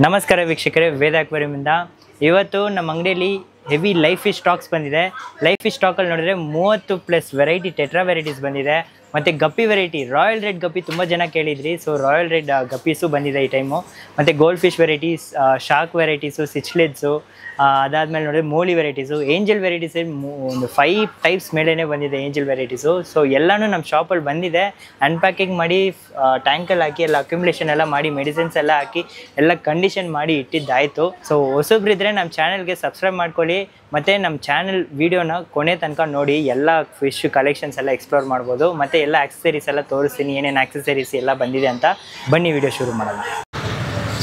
ನಮಸ್ಕಾರ ವೀಕ್ಷಕರೇ, ವೇದ ಅಕ್ವೇರಿಯಂನಿಂದ ಇವತ್ತು ನಮ್ಮ ಅಂಗಡಿಯಲ್ಲಿ ಹೆವಿ ಲೈಫ್ ಫಿಶ್ ಸ್ಟಾಕ್ಸ್ ಬಂದಿದೆ. ಲೈಫ್ ಫಿಶ್ ಸ್ಟಾಕಲ್ಲಿ ನೋಡಿದ್ರೆ 30+ ವೆರೈಟಿ ಟೆಟ್ರಾ ವೆರೈಟೀಸ್ ಬಂದಿದೆ. ಮತ್ತು guppy variety royal red guppy ತುಂಬ ಜನ ಕೇಳಿದ್ರಿ. ಸೊ ರಾಯಲ್ ರೆಡ್ ಗಪ್ಪೀಸು ಬಂದಿದೆ ಈ ಟೈಮು. ಮತ್ತು goldfish varieties, shark varieties, cichlids, ಅದಾದಮೇಲೆ ನೋಡಿದ್ರೆ ಮೋಳಿ ವೆರೈಟೀಸು, ಏಂಜಲ್ ವೆರೈಟೀಸ್ ಒಂದು 5 ಟೈಪ್ಸ್ ಮೇಲೇ ಬಂದಿದೆ ಏಂಜಲ್ ವೆರೈಟೀಸು. ಸೊ ಎಲ್ಲನೂ ನಮ್ಮ ಶಾಪಲ್ಲಿ ಬಂದಿದೆ. ಅನ್ಪ್ಯಾಕಿಂಗ್ ಮಾಡಿ ಟ್ಯಾಂಕಲ್ಲಿ ಹಾಕಿ ಎಲ್ಲ ಅಕ್ಯುಮುಲೇಷನ್ ಎಲ್ಲ ಮಾಡಿ ಮೆಡಿಸಿನ್ಸ್ ಎಲ್ಲ ಹಾಕಿ ಎಲ್ಲ ಕಂಡೀಷನ್ ಮಾಡಿ ಇಟ್ಟಿದ್ದಾಯಿತು. ಸೊ ಹೊಸಬ್ರಿದ್ರೆ ನಮ್ಮ ಚಾನಲ್ಗೆ ಸಬ್ಸ್ಕ್ರೈಬ್ ಮಾಡ್ಕೊಳ್ಳಿ. ಮತ್ತು ನಮ್ಮ ಚಾನಲ್ ವೀಡಿಯೋನ ಕೊನೆ ತನಕ ನೋಡಿ. ಎಲ್ಲ ಫಿಶ್ ಕಲೆಕ್ಷನ್ಸ್ ಎಲ್ಲ ಎಕ್ಸ್ಪ್ಲೋರ್ ಮಾಡ್ಬೋದು. ಮತ್ತು ಎಲ್ಲ ಆಕ್ಸೆಸರೀಸ್ ಎಲ್ಲ ತೋರಿಸ್ತೀನಿ, ಏನೇನು ಆಕ್ಸೆಸರೀಸ್ ಎಲ್ಲ ಬಂದಿದೆ ಅಂತ. ಬನ್ನಿ ವಿಡಿಯೋ ಶುರು ಮಾಡೋಣ.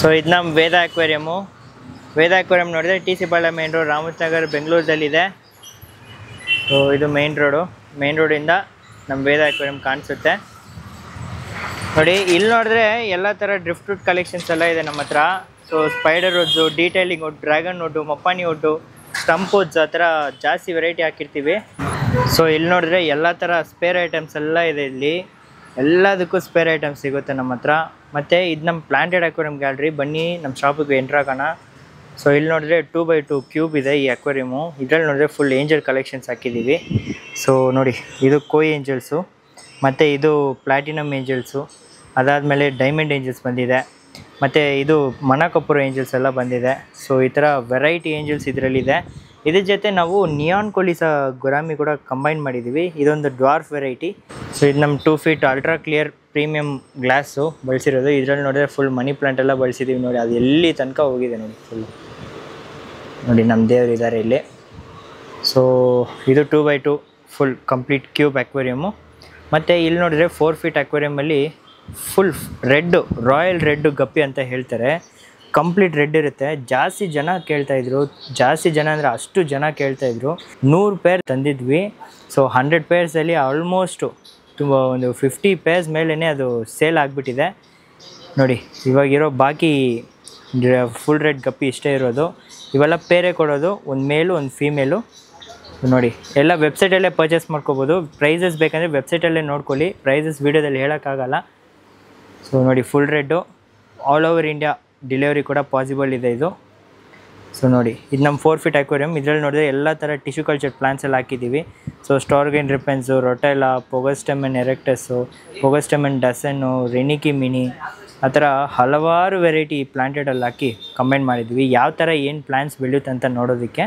ಸೊ ಇದು ನಮ್ಮ ವೇದ ಅಕ್ವೇರಿಯಮ್ಮು. ವೇದ ಅಕ್ವೇರಿಯಂ ನೋಡಿದ್ರೆ TC ಪಾಳ್ಯ ಮೇನ್ ರೋಡ್, ರಾಮನಗರ, ಬೆಂಗಳೂರಲ್ಲಿದೆ. ಸೊ ಇದು ಮೇನ್ ರೋಡಿಂದ ನಮ್ಮ ವೇದ ಅಕ್ವೇರಿಯಂ ಕಾಣಿಸುತ್ತೆ ನೋಡಿ. ಇಲ್ಲಿ ನೋಡಿದ್ರೆ ಎಲ್ಲ ಥರ ಡ್ರಿಫ್ಟ್ ವುಡ್ ಕಲೆಕ್ಷನ್ಸ್ ಎಲ್ಲ ಇದೆ ನಮ್ಮ ಹತ್ರ. So spider woods, detailing wood, dragon wood, mopani wood, stump woods, ಆ ಥರ ಜಾಸ್ತಿ ವೆರೈಟಿ ಹಾಕಿರ್ತೀವಿ. ಸೊ ಇಲ್ಲಿ ನೋಡಿದ್ರೆ ಎಲ್ಲ ಥರ ಸ್ಪೇರ್ ಐಟಮ್ಸ್ ಎಲ್ಲ ಇದೆ. ಇಲ್ಲಿ ಎಲ್ಲದಕ್ಕೂ ಸ್ಪೇರ್ ಐಟಮ್ಸ್ ಸಿಗುತ್ತೆ ನಮ್ಮ ಹತ್ರ. ಮತ್ತು ಇದು ನಮ್ಮ ಪ್ಲಾಂಟೆಡ್ ಅಕ್ವೇರಿಯಂ ಗ್ಯಾಲರಿ. ಬನ್ನಿ ನಮ್ಮ ಶಾಪಿಗೆ ಎಂಟ್ರ್ ಆಗೋಣ. ಸೊ ಇಲ್ಲಿ ನೋಡಿದ್ರೆ 2x2 ಕ್ಯೂಬ್ ಇದೆ ಈ ಅಕ್ವೇರಿಯಮು. ಇದರಲ್ಲಿ ನೋಡಿದ್ರೆ ಫುಲ್ ಏಂಜಲ್ ಕಲೆಕ್ಷನ್ಸ್ ಹಾಕಿದ್ದೀವಿ. ಸೊ ನೋಡಿ, ಇದು ಕೋಯ್ ಏಂಜಲ್ಸು, ಮತ್ತು ಇದು ಪ್ಲಾಟಿನಮ್ ಏಂಜಲ್ಸು, ಅದಾದಮೇಲೆ ಡೈಮಂಡ್ ಏಂಜಲ್ಸ್ ಬಂದಿದೆ. ಮತ್ತು ಇದು ಮನಕಪುರ ಏಂಜಲ್ಸ್ ಎಲ್ಲ ಬಂದಿದೆ. ಸೊ ಈ ಥರ ವೆರೈಟಿ ಏಂಜಲ್ಸ್ ಇದರಲ್ಲಿದೆ. ಇದ್ರ ಜೊತೆ ನಾವು ನಿಯಾನ್ ಕೊಲಿಸ ಗುರಾಮಿ ಕೂಡ ಕಂಬೈನ್ ಮಾಡಿದ್ದೀವಿ. ಇದೊಂದು ಡ್ವಾರ್ಫ್ ವೆರೈಟಿ. ಸೊ ಇದು ನಮ್ಮ 2 feet ultra clear premium glass ಬಳಸಿರೋದು. ಇದರಲ್ಲಿ ನೋಡಿದ್ರೆ ಫುಲ್ ಮನಿ ಪ್ಲಾಂಟ್ ಎಲ್ಲ ಬಳಸಿದ್ದೀವಿ ನೋಡಿ. ಅದು ಎಲ್ಲಿ ತನಕ ಹೋಗಿದೆ ನೋಡಿ ಫುಲ್. ನೋಡಿ ನಮ್ಮ ದೇವರು ಇದ್ದಾರೆ ಇಲ್ಲಿ. ಸೊ ಇದು 2x2 full complete cube aquarium. ಮತ್ತು ಇಲ್ಲಿ ನೋಡಿದ್ರೆ 4 ಫೀಟ್ ಅಕ್ವೇರಿಯಮಲ್ಲಿ full red, royal red guppy ಅಂತ ಹೇಳ್ತಾರೆ. ಕಂಪ್ಲೀಟ್ ರೆಡ್ ಇರುತ್ತೆ. ಜಾಸ್ತಿ ಜನ ಕೇಳ್ತಾಯಿದ್ರು, ಜಾಸ್ತಿ ಜನ ಅಂದರೆ ಅಷ್ಟು ಜನ ಕೇಳ್ತಾಯಿದ್ರು. 100 ಪೇರ್ ತಂದಿದ್ವಿ. ಸೊ 100 ಪೇರ್ಸಲ್ಲಿ ಆಲ್ಮೋಸ್ಟು ತುಂಬ ಒಂದು 50 ಪೇರ್ಸ್ ಮೇಲೇ ಅದು ಸೇಲ್ ಆಗಿಬಿಟ್ಟಿದೆ ನೋಡಿ. ಇವಾಗಿರೋ ಬಾಕಿ ಫುಲ್ ರೆಡ್ ಗಪ್ಪಿ ಇಷ್ಟೇ ಇರೋದು. ಇವೆಲ್ಲ ಪೇರೇ ಕೊಡೋದು, ಒಂದು ಮೇಲು ಒಂದು ಫೀಮೇಲು ನೋಡಿ. ಎಲ್ಲ ವೆಬ್ಸೈಟಲ್ಲೇ ಪರ್ಚೇಸ್ ಮಾಡ್ಕೋಬೋದು. ಪ್ರೈಸಸ್ ಬೇಕಂದರೆ ವೆಬ್ಸೈಟಲ್ಲೇ ನೋಡ್ಕೊಳ್ಳಿ, ಪ್ರೈಸಸ್ ವೀಡಿಯೋದಲ್ಲಿ ಹೇಳೋಕ್ಕಾಗಲ್ಲ. ಸೊ ನೋಡಿ, full red all over India delivery ಕೂಡ ಪಾಸಿಬಲ್ ಇದೆ ಇದು. ಸೊ ನೋಡಿ, ಇದು ನಮ್ಮ 4 ಫೀಟ್ ಅಕ್ವೇರಿಯಂ. ಇದರಲ್ಲಿ ನೋಡಿದ್ರೆ ಎಲ್ಲ ಥರ ಟಿಶ್ಯೂ ಕಲ್ಚರ್ ಪ್ಲಾಂಟ್ಸ್ ಎಲ್ಲ ಹಾಕಿದ್ದೀವಿ. ಸೊ ಸ್ಟಾರ್ಗೈನ್ ರಿಪೆನ್ಸು, ರೊಟೆಲಾ, ಪೊಗಸ್ಟೆಮನ್ ಎರೆಕ್ಟಸ್ಸು, ಪೊಗಸ್ಟೆಮನ್ ಡಸನ್ನು, ರೆನಿಕಿ ಮಿನಿ, ಆ ಥರ ಹಲವಾರು ವೆರೈಟಿ ಪ್ಲಾಂಟೆಡಲ್ಲಿ ಹಾಕಿ ಕಂಬೈನ್ ಮಾಡಿದ್ವಿ. ಯಾವ ಥರ ಏನು ಪ್ಲಾಂಟ್ಸ್ ಬೆಳೆಯುತ್ತೆ ಅಂತ ನೋಡೋದಕ್ಕೆ.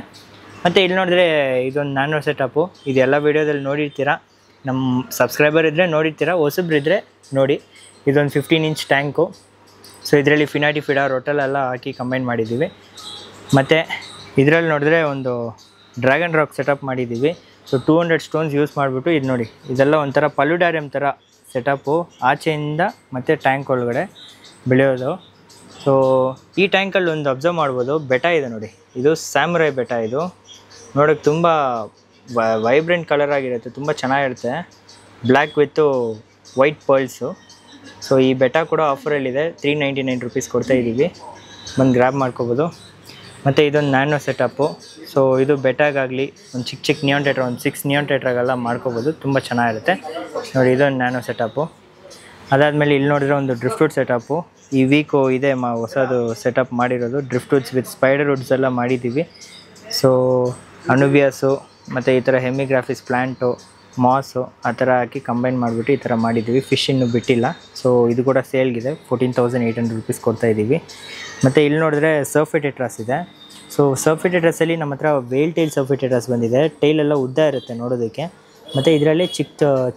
ಮತ್ತು ಇಲ್ಲಿ ನೋಡಿದ್ರೆ ಇದೊಂದು ನ್ಯಾನೋ ಸೆಟಪ್ಪು. ಇದೆಲ್ಲ ವೀಡಿಯೋದಲ್ಲಿ ನೋಡಿರ್ತೀರ. ನಮ್ಮ ಸಬ್ಸ್ಕ್ರೈಬರ್ ಇದ್ದರೆ ನೋಡಿರ್ತೀರ, ಹೊಸಬ್ರಿದ್ರೆ ನೋಡಿ. ಇದೊಂದು 15 ಇಂಚ್ ಟ್ಯಾಂಕು. ಸೊ ಇದರಲ್ಲಿ ಫಿನಾಟಿ ಫಿಡಾ, ರೊಟೆಲೆಲ್ಲ ಹಾಕಿ ಕಂಬೈನ್ ಮಾಡಿದ್ದೀವಿ. ಮತ್ತು ಇದರಲ್ಲಿ ನೋಡಿದ್ರೆ ಒಂದು ಡ್ರ್ಯಾಗನ್ ರಾಕ್ ಸೆಟಪ್ ಮಾಡಿದ್ದೀವಿ. ಸೊ 200 ಸ್ಟೋನ್ಸ್ ಯೂಸ್ ಮಾಡಿಬಿಟ್ಟು ಇದು ನೋಡಿ, ಇದೆಲ್ಲ ಒಂಥರ ಪಲ್ಯುಡಾರಿಯಮ್ ಥರ ಸೆಟಪ್ಪು, ಆಚೆಯಿಂದ ಮತ್ತು ಟ್ಯಾಂಕ್ ಒಳಗಡೆ ಬೆಳೆಯೋದು. ಸೊ ಈ ಟ್ಯಾಂಕಲ್ಲಿ ಒಂದು ಅಬ್ಸರ್ವ್ ಮಾಡ್ಬೋದು, ಬೆಟ್ಟ ಇದೆ ನೋಡಿ. ಇದು ಸ್ಯಾಮುರೈ ಬೆಟ್ಟ. ಇದು ನೋಡೋಕ್ಕೆ ತುಂಬ ವೈಬ್ರೆಂಟ್ ಕಲರ್ ಆಗಿರುತ್ತೆ, ತುಂಬ ಚೆನ್ನಾಗಿರುತ್ತೆ. ಬ್ಲ್ಯಾಕ್ ವಿತ್ತು ವೈಟ್ ಪರ್ಲ್ಸು. ಸೊ ಈ ಬೆಟ್ಟ ಕೂಡ ಆಫರಲ್ಲಿದೆ, 399 ರುಪೀಸ್ ಕೊಡ್ತಾಯಿದ್ದೀವಿ. ಬಂದು ಗ್ರ್ಯಾಬ್ ಮಾಡ್ಕೋಬೋದು. ಮತ್ತು ಇದೊಂದು ನ್ಯಾನೋ ಸೆಟಪ್ಪು. ಸೊ ಇದು ಬೆಟ್ಟಾಗಲಿ ಒಂದು ಚಿಕ್ಕ ನಿಯಾನ್ ಟೆಟ್ರಾ, ಒಂದು 6 ನಿಯಾನ್ ಟೆಟ್ರಾಗೆಲ್ಲ ಮಾಡ್ಕೋಬೋದು, ತುಂಬ ಚೆನ್ನಾಗಿರುತ್ತೆ ನೋಡಿ. ಇದೊಂದು ನ್ಯಾನೋ ಸೆಟಪ್ಪು. ಅದಾದಮೇಲೆ ಇಲ್ಲಿ ನೋಡಿದ್ರೆ ಒಂದು ಡ್ರಿಫ್ಟ್ ವುಡ್ ಸೆಟಪ್ಪು. ಈ ವೀಕು ಇದೆ ಹೊಸದು ಸೆಟಪ್ ಮಾಡಿರೋದು. Drift Woods with spider Woods ಎಲ್ಲ ಮಾಡಿದ್ದೀವಿ. ಸೊ ಅನುಬಿಯಾಸು ಮತ್ತು ಈ ಥರ ಹೆಮಿಗ್ರಾಫಿಸ್ ಪ್ಲ್ಯಾಂಟು, ಮಾಸು ಆ ಥರ ಹಾಕಿ ಕಂಬೈನ್ ಮಾಡಿಬಿಟ್ಟು ಈ ಥರ ಮಾಡಿದ್ದೀವಿ. ಫಿಶ್ ಇನ್ನೂ ಬಿಟ್ಟಿಲ್ಲ. ಸೊ ಇದು ಕೂಡ ಸೇಲ್ಗಿದೆ, 14,800 ರುಪೀಸ್ ಕೊಡ್ತಾಯಿದ್ದೀವಿ. ಮತ್ತು ಇಲ್ಲಿ ನೋಡಿದ್ರೆ ಸರ್ಫಿ ಟೆಟ್ರಾಸ್ ಇದೆ. ಸೊ ಸರ್ಫಿ ಟೆಟ್ರಾಸಲ್ಲಿ ನಮ್ಮ ಹತ್ರ ವೇಲ್ ಟೈಲ್ ಸರ್ಫಿ ಟೆಟ್ರಾಸ್ ಬಂದಿದೆ. ಟೈಲೆಲ್ಲ ಉದ್ದ ಇರುತ್ತೆ ನೋಡೋದಕ್ಕೆ. ಮತ್ತು ಇದರಲ್ಲಿ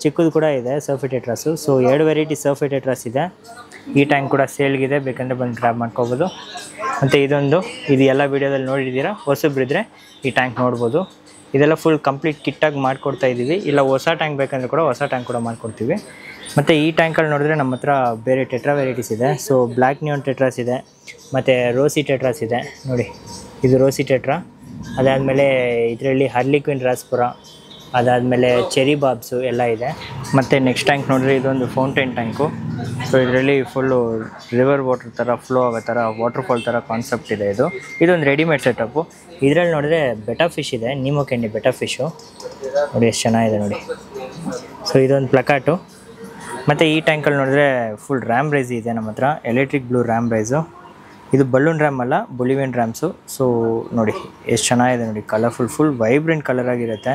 ಚಿಕ್ಕದು ಕೂಡ ಇದೆ ಸರ್ಫಿ ಟೆಟ್ರಾಸು. ಸೊ 2 ವೆರೈಟಿ ಸರ್ಫಿ ಟೆಟ್ರಾಸ್ ಇದೆ. ಈ ಟ್ಯಾಂಕ್ ಕೂಡ ಸೇಲ್ಗಿದೆ, ಬೇಕಂದರೆ ಬಂದು ಗ್ರ್ಯಾಬ್ ಮಾಡ್ಕೋಬೋದು. ಮತ್ತು ಇದು ಎಲ್ಲ ವೀಡಿಯೋದಲ್ಲಿ ನೋಡಿದ್ದೀರಾ. ಹೊಸಬ್ರಿದ್ರೆ ಈ ಟ್ಯಾಂಕ್ ನೋಡ್ಬೋದು. ಇದೆಲ್ಲ ಫುಲ್ ಕಂಪ್ಲೀಟ್ ಕಿಟ್ಟಾಗಿ ಮಾಡಿಕೊಡ್ತಾ ಇದ್ದೀವಿ. ಇಲ್ಲ ಹೊಸ ಟ್ಯಾಂಕ್ ಬೇಕಂದರೆ ಕೂಡ ಹೊಸ ಟ್ಯಾಂಕ್ ಕೂಡ ಮಾಡಿಕೊಡ್ತೀವಿ. ಮತ್ತು ಈ ಟ್ಯಾಂಕಲ್ಲಿ ನೋಡಿದ್ರೆ ನಮ್ಮ ಹತ್ರ ಬೇರೆ ಟೆಟ್ರಾ ವೆರೈಟೀಸ್ ಇದೆ. ಸೊ ಬ್ಲ್ಯಾಕ್ ನಿಯಾನ್ ಟೆಟ್ರಾಸ್ ಇದೆ, ಮತ್ತು ರೋಸಿ ಟೆಟ್ರಾಸ್ ಇದೆ ನೋಡಿ. ಇದು ರೋಸಿ ಟೆಟ್ರಾ. ಅದಾದಮೇಲೆ ಇದರಲ್ಲಿ ಹರ್ಲಿಕ್ವಿನ್ ರಾಸ್ಪುರ, ಅದಾದಮೇಲೆ ಚೆರಿ ಬಾಬ್ಸು ಎಲ್ಲ ಇದೆ. ಮತ್ತು ನೆಕ್ಸ್ಟ್ ಟ್ಯಾಂಕ್ ನೋಡಿದ್ರೆ ಇದೊಂದು ಫೌಂಟೈನ್ ಟ್ಯಾಂಕು. ಸೊ ಇದರಲ್ಲಿ ಫುಲ್ಲು ರಿವರ್ ವಾಟರ್ ಥರ ಫ್ಲೋ ಆಗೋ ಥರ ವಾಟರ್ಫಾಲ್ ಥರ ಕಾನ್ಸೆಪ್ಟ್ ಇದೆ. ಇದೊಂದು ರೆಡಿಮೇಡ್ ಸೆಟಪ್ಪು. ಇದರಲ್ಲಿ ನೋಡಿದ್ರೆ ಬೆಟಾ ಫಿಶ್ ಇದೆ, ನೀಮೋ ಕ್ಯಾಂಡಿ ಬೆಟಾ ಫಿಶು ನೋಡಿ, ಎಷ್ಟು ಚೆನ್ನಾಗಿದೆ ನೋಡಿ. ಸೊ ಇದೊಂದು ಪ್ಲಕಾಟು. ಮತ್ತು ಈ ಟ್ಯಾಂಕಲ್ಲಿ ನೋಡಿದ್ರೆ ಫುಲ್ ರ್ಯಾಮ್ ರೈಸ್ ಇದೆ ನಮ್ಮ ಹತ್ರ, ಎಲೆಕ್ಟ್ರಿಕ್ ಬ್ಲೂ ರ್ಯಾಮ್ ರೈಸು. ಇದು ಬಲೂನ್ ರ್ಯಾಮ್ ಅಲ್ಲ, ಬೊಲಿವಿಯನ್ ರ್ಯಾಮ್ಸು. ಸೊ ನೋಡಿ ಎಷ್ಟು ಚೆನ್ನಾಗಿದೆ ನೋಡಿ, ಕಲರ್ಫುಲ್, ಫುಲ್ ವೈಬ್ರೆಂಟ್ ಕಲರ್ ಆಗಿರುತ್ತೆ.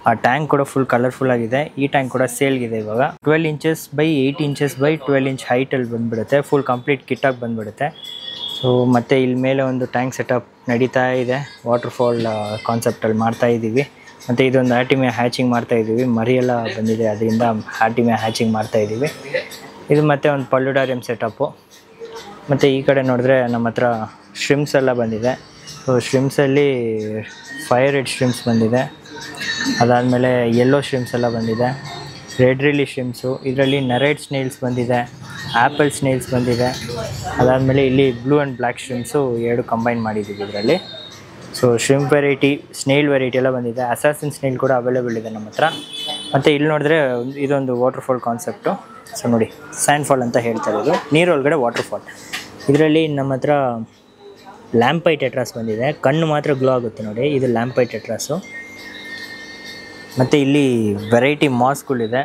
ಆ ಟ್ಯಾಂಕ್ ಕೂಡ ಫುಲ್ ಕಲರ್ಫುಲ್ ಆಗಿದೆ. ಈ ಟ್ಯಾಂಕ್ ಕೂಡ ಸೇಲ್ಗಿದೆ ಇವಾಗ. 12 inches by 8 inches by 12 inch ಹೈಟಲ್ಲಿ ಬಂದುಬಿಡುತ್ತೆ. ಫುಲ್ ಕಂಪ್ಲೀಟ್ ಕಿಟ್ಟಾಗಿ ಬಂದುಬಿಡುತ್ತೆ. ಸೊ ಮತ್ತು ಇಲ್ಲಿ ಮೇಲೆ ಒಂದು ಟ್ಯಾಂಕ್ ಸೆಟಪ್ ನಡೀತಾ ಇದೆ. ವಾಟರ್ಫಾಲ್ ಕಾನ್ಸೆಪ್ಟಲ್ಲಿ ಮಾಡ್ತಾ ಇದ್ದೀವಿ. ಮತ್ತು ಇದೊಂದು ಆರ್ಟಿಮಿಯಾ ಹ್ಯಾಚಿಂಗ್ ಮಾಡ್ತಾಯಿದ್ದೀವಿ. ಮರಿಯೆಲ್ಲ ಬಂದಿದೆ, ಅದರಿಂದ ಆರ್ಟಿಮಿಯಾ ಹ್ಯಾಚಿಂಗ್ ಮಾಡ್ತಾಯಿದ್ದೀವಿ. ಇದು ಮತ್ತು ಒಂದು ಪಲ್ಯುಡಾರಿಯಂ ಸೆಟಪ್ಪು. ಮತ್ತು ಈ ಕಡೆ ನೋಡಿದ್ರೆ ನಮ್ಮ ಹತ್ರ ಶ್ರಿಮ್ಸ್ ಎಲ್ಲ ಬಂದಿದೆ. ಸೊ ಶ್ರಿಮ್ಸಲ್ಲಿ ಫೈರ್ ರೆಡ್ ಶ್ರಿಮ್ಸ್ ಬಂದಿದೆ. ಅದಾದಮೇಲೆ ಯೆಲ್ಲೋ ಶ್ರಿಮ್ಸ್ ಎಲ್ಲ ಬಂದಿದೆ. ರೆಡ್ ರಿಲಿ ಶ್ರಿಮ್ಸು, ಇದರಲ್ಲಿ ನರೇಟ್ ಸ್ನೇಲ್ಸ್ ಬಂದಿದೆ, ಆ್ಯಪಲ್ ಸ್ನೇಲ್ಸ್ ಬಂದಿದೆ. ಅದಾದಮೇಲೆ ಇಲ್ಲಿ ಬ್ಲೂ ಆ್ಯಂಡ್ ಬ್ಲ್ಯಾಕ್ ಶ್ರಿಮ್ಸು 2 ಕಂಬೈನ್ ಮಾಡಿದ್ದೀವಿ ಇದರಲ್ಲಿ. ಸೊ ಶ್ರಿಮ್ಪ್ ವೆರೈಟಿ, ಸ್ನೇಲ್ ವೆರೈಟಿ ಎಲ್ಲ ಬಂದಿದೆ. ಅಸಾಸಿನ್ ಸ್ನೇಲ್ ಕೂಡ ಅವೈಲೇಬಲ್ ಇದೆ ನಮ್ಮ ಹತ್ರ. ಮತ್ತು ಇಲ್ಲಿ ನೋಡಿದ್ರೆ ಇದೊಂದು ವಾಟರ್ಫಾಲ್ ಕಾನ್ಸೆಪ್ಟು. ಸೊ ನೋಡಿ, ಸ್ಯಾಂಡ್ ಫಾಲ್ ಅಂತ ಹೇಳ್ತಾರೆ, ಇದು ನೀರೊಳಗಡೆ ವಾಟರ್ಫಾಲ್. ಇದರಲ್ಲಿ ನಮ್ಮ ಹತ್ರ ಲ್ಯಾಂಪೈ ಟೆಟ್ರಾಸ್ ಬಂದಿದೆ. ಕಣ್ಣು ಮಾತ್ರ ಗ್ಲೋ ಆಗುತ್ತೆ ನೋಡಿ, ಇದು ಲ್ಯಾಂಪೈ ಟೆಟ್ರಾಸು. ಮತ್ತು ಇಲ್ಲಿ ವೆರೈಟಿ ಮಾಸ್ಗಳಿದೆ.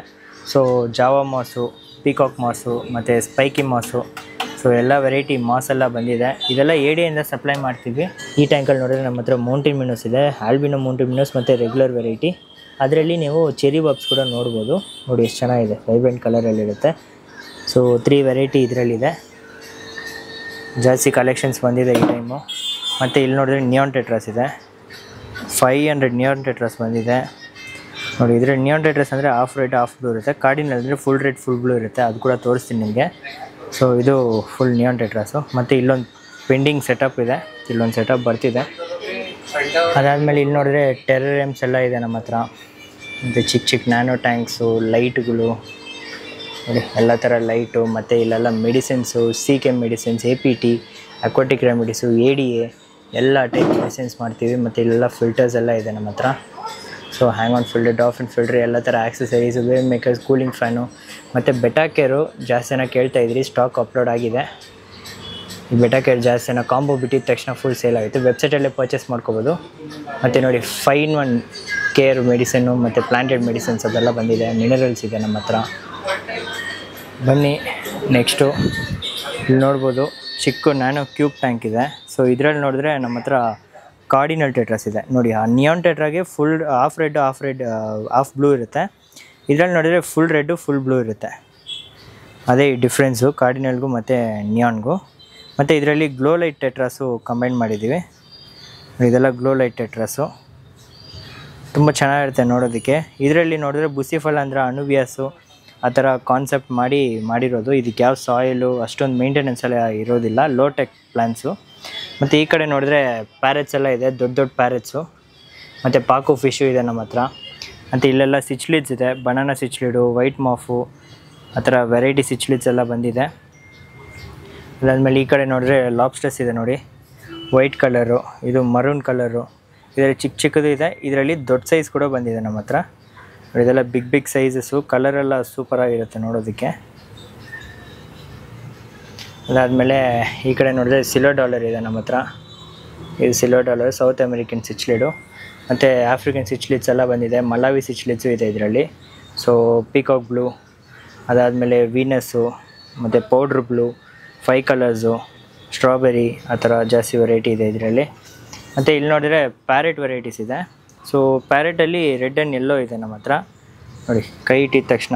ಸೊ ಜಾವಾ ಮಾಸು, ಪೀಕಾಕ್ ಮಾಸು ಮತ್ತು ಸ್ಪೈಕಿ ಮಾಸು. ಸೊ ಎಲ್ಲ ವೆರೈಟಿ ಮಾಸ್ ಎಲ್ಲ ಬಂದಿದೆ. ಇದೆಲ್ಲ ಏಡಿಯಿಂದ ಸಪ್ಲೈ ಮಾಡ್ತೀವಿ. ಈ ಟ್ಯಾಂಕಲ್ಲಿ ನೋಡಿದ್ರೆ ನಮ್ಮ ಹತ್ರ ಮೌಂಟೇನ್ ಮಿನೋಸ್ ಇದೆ, ಆಲ್ಬಿನೋ ಮೌಂಟೇನ್ ಮಿನೋಸ್ ಮತ್ತು ರೆಗ್ಯುಲರ್ ವೆರೈಟಿ. ಅದರಲ್ಲಿ ನೀವು ಚೆರಿ ಬಾಬ್ಸ್ ಕೂಡ ನೋಡ್ಬೋದು. ನೋಡಿ ಎಷ್ಟು ಚೆನ್ನಾಗಿದೆ, ವೈಬ್ರೆಂಟ್ ಕಲರಲ್ಲಿರುತ್ತೆ. ಸೊ 3 ವೆರೈಟಿ ಇದರಲ್ಲಿದೆ. ಜಾಸ್ತಿ ಕಲೆಕ್ಷನ್ಸ್ ಬಂದಿದೆ ಈ ಟೈಮು. ಮತ್ತು ಇಲ್ಲಿ ನೋಡಿದ್ರೆ ನಿಯಾನ್ ಟೆಟ್ರಾಸ್ ಇದೆ. 500 ನಿಯಾನ್ ಟೆಟ್ರಾಸ್ ಬಂದಿದೆ ನೋಡಿ. ಇದರಲ್ಲಿ ನಿಯಾನ್ ಟೆಟ್ರಾಸ್ ಅಂದರೆ ಹಾಫ್ ರೆಡ್ ಹಾಫ್ ಬ್ಲೂ ಇರುತ್ತೆ. ಕಾರ್ಡಿನಲ್ ಅಂದರೆ ಫುಲ್ ರೆಡ್ ಫುಲ್ ಬ್ಲೂ ಇರುತ್ತೆ, ಅದು ಕೂಡ ತೋರಿಸ್ತೀನಿ ನಿಮಗೆ. ಸೊ ಇದು ಫುಲ್ ನಿಯಾನ್ ಟೆಟ್ರಾಸು. ಮತ್ತು ಇಲ್ಲೊಂದು ಪೆಂಡಿಂಗ್ ಸೆಟಪ್ ಇದೆ, ಇಲ್ಲೊಂದು ಸೆಟಪ್ ಬರ್ತಿದೆ. ಅದಾದಮೇಲೆ ಇಲ್ಲಿ ನೋಡಿದ್ರೆ ಟೆರರಿಯಮ್ಸ್ ಎಲ್ಲ ಇದೆ ನಮ್ಮ ಹತ್ರ. ಮತ್ತು ಚಿಕ್ಕ ಚಿಕ್ಕ ನ್ಯಾನೋ ಟ್ಯಾಂಕ್ಸು, ಲೈಟ್ಗಳು ನೋಡಿ, ಎಲ್ಲ ಥರ ಲೈಟು. ಮತ್ತು ಇಲ್ಲೆಲ್ಲ medicines, CK medicines, APT, aquatic remedies, ADA ಎಲ್ಲ ಟೈಪ್ ಮೆಡಿಸಿನ್ಸ್ ಮಾಡ್ತೀವಿ. ಮತ್ತು ಇಲ್ಲೆಲ್ಲ ಫಿಲ್ಟರ್ಸ್ ಎಲ್ಲ ಇದೆ ನಮ್ಮ ಹತ್ರ. So hang on filter, Dophin filter, ಎಲ್ಲ ಥರ accessories, wave makers, cooling fan. ಮತ್ತು ಬೆಟಾ ಕೇರು ಜಾಸ್ತಿ ಜನ ಕೇಳ್ತಾಯಿದ್ರಿ, ಸ್ಟಾಕ್ ಅಪ್ಲೋಡ್ ಆಗಿದೆ. ಈ ಬೆಟಾ ಕೇರ್ ಜಾಸ್ತಿ ಜನ ಕಾಂಬೋ ಬಿಟ್ಟಿದ ತಕ್ಷಣ ಫುಲ್ ಸೇಲ್ ಆಯಿತು. ವೆಬ್ಸೈಟಲ್ಲೇ ಪರ್ಚೇಸ್ ಮಾಡ್ಕೋಬೋದು. ಮತ್ತು ನೋಡಿ 5-in-1 ಕೇರ್ ಮೆಡಿಸಿನ್ನು ಮತ್ತು ಪ್ಲಾಂಟೆಡ್ ಮೆಡಿಸಿನ್ಸ್ ಅದೆಲ್ಲ ಬಂದಿದೆ. ಮಿನರಲ್ಸ್ ಇದೆ ನಮ್ಮ ಹತ್ರ. ಬನ್ನಿ ನೆಕ್ಸ್ಟು ಇಲ್ಲಿ ನೋಡ್ಬೋದು, ಚಿಕ್ಕ ನ್ಯಾನೋ ಕ್ಯೂಬ್ ಟ್ಯಾಂಕ್ ಇದೆ. ಸೊ ಇದರಲ್ಲಿ ನೋಡಿದ್ರೆ ನಮ್ಮ ಹತ್ರ ಕಾರ್ಡಿನಲ್ ಟೆಟ್ರಾಸ್ ಇದೆ ನೋಡಿ. ಆ ನಿಯಾನ್ ಟೆಟ್ರಾಗೆ full half red half blue ಇರುತ್ತೆ. ಇದರಲ್ಲಿ ನೋಡಿದರೆ ಫುಲ್ ರೆಡ್ಡು ಫುಲ್ ಬ್ಲೂ ಇರುತ್ತೆ. ಅದೇ ಡಿಫ್ರೆನ್ಸು ಕಾರ್ಡಿನಲ್ಗೂ ಮತ್ತು ನಿಯಾನ್ಗೂ. ಮತ್ತು ಇದರಲ್ಲಿ ಗ್ಲೋ ಲೈಟ್ ಟೆಟ್ರಾಸು ಕಂಬೈನ್ ಮಾಡಿದ್ದೀವಿ. ಇದೆಲ್ಲ ಗ್ಲೋ ಲೈಟ್ ಟೆಟ್ರಾಸು ತುಂಬ ಚೆನ್ನಾಗಿರುತ್ತೆ ನೋಡೋದಕ್ಕೆ. ಇದರಲ್ಲಿ ನೋಡಿದ್ರೆ ಬುಸಿಫಲ್ ಅಂದರೆ ಅನುಬಿಯಾಸು ಆ ಥರ ಕಾನ್ಸೆಪ್ಟ್ ಮಾಡಿರೋದು. ಇದಕ್ಕೆ ಯಾವ ಸಾಯಿಲು ಅಷ್ಟೊಂದು ಮೇಂಟೆನೆನ್ಸ್ ಎಲ್ಲ ಇರೋದಿಲ್ಲ, ಲೋ ಟೆಕ್ ಪ್ಲ್ಯಾನ್ಸು. ಮತ್ತು ಈ ಕಡೆ ನೋಡಿದ್ರೆ ಪ್ಯಾರೆಟ್ಸ್ ಎಲ್ಲ ಇದೆ, ದೊಡ್ಡ ದೊಡ್ಡ ಪ್ಯಾರೆಟ್ಸು. ಮತ್ತು ಪಾಕು ಫಿಶು ಇದೆ ನಮ್ಮ ಹತ್ರ. ಮತ್ತು ಇಲ್ಲೆಲ್ಲ ಸಿಚ್ಲಿಡ್ಸ್ ಇದೆ, ಬನಾನಾ ಸಿಚ್ಲಿಡು, ವೈಟ್ ಮಾಫು, ಆ ಥರ ವೆರೈಟಿ ಸಿಚ್ಲಿಡ್ಸ್ ಎಲ್ಲ ಬಂದಿದೆ. ಅದಾದಮೇಲೆ ಈ ಕಡೆ ನೋಡಿದ್ರೆ ಲಾಬ್ಸ್ಟರ್ಸ್ ಇದೆ ನೋಡಿ, ವೈಟ್ ಕಲರು, ಇದು ಮರೂನ್ ಕಲರು. ಇದರಲ್ಲಿ ಚಿಕ್ಕ ಚಿಕ್ಕದು ಇದೆ, ಇದರಲ್ಲಿ ದೊಡ್ಡ ಸೈಜ್ ಕೂಡ ಬಂದಿದೆ ನಮ್ಮ ಹತ್ರ. ಇದೆಲ್ಲ ಬಿಗ್ ಸೈಜಸ್ಸು, ಕಲರೆಲ್ಲ ಸೂಪರಾಗಿರುತ್ತೆ ನೋಡೋದಕ್ಕೆ. ಅದಾದಮೇಲೆ ಈ ಕಡೆ ನೋಡಿದ್ರೆ ಸಿಲ್ವರ್ ಡಾಲರ್ ಇದೆ ನಮ್ಮ ಹತ್ರ. ಇದು ಸಿಲ್ವರ್ ಡಾಲರ್ ಸೌತ್ ಅಮೆರಿಕನ್ ಸಿಚ್ಲಿಡು. ಮತ್ತು ಆಫ್ರಿಕನ್ ಸಿಚ್ಲಿಡ್ಸ್ ಎಲ್ಲ ಬಂದಿದೆ. ಮಲಾವಿ ಸಿಚ್ಲಿಡ್ಸು ಇದೆ ಇದರಲ್ಲಿ. ಸೊ ಪೀಕಾಕ್ ಬ್ಲೂ, ಅದಾದಮೇಲೆ ವೀನಸ್ಸು, ಮತ್ತು ಪೌಡ್ರ್ ಬ್ಲೂ, 5 ಕಲರ್ಸು, ಸ್ಟ್ರಾಬೆರಿ, ಆ ಥರ ಜಾಸ್ತಿ ವೆರೈಟಿ ಇದೆ ಇದರಲ್ಲಿ. ಮತ್ತು ಇಲ್ಲಿ ನೋಡಿದರೆ ಪ್ಯಾರೆಟ್ ವೆರೈಟೀಸ್ ಇದೆ. ಸೊ ಪ್ಯಾರೆಟಲ್ಲಿ ರೆಡ್ ಆ್ಯಂಡ್ ಯೆಲ್ಲೋ ಇದೆ ನಮ್ಮ ಹತ್ರ ನೋಡಿ. ಕೈ ಇಟ್ಟಿದ ತಕ್ಷಣ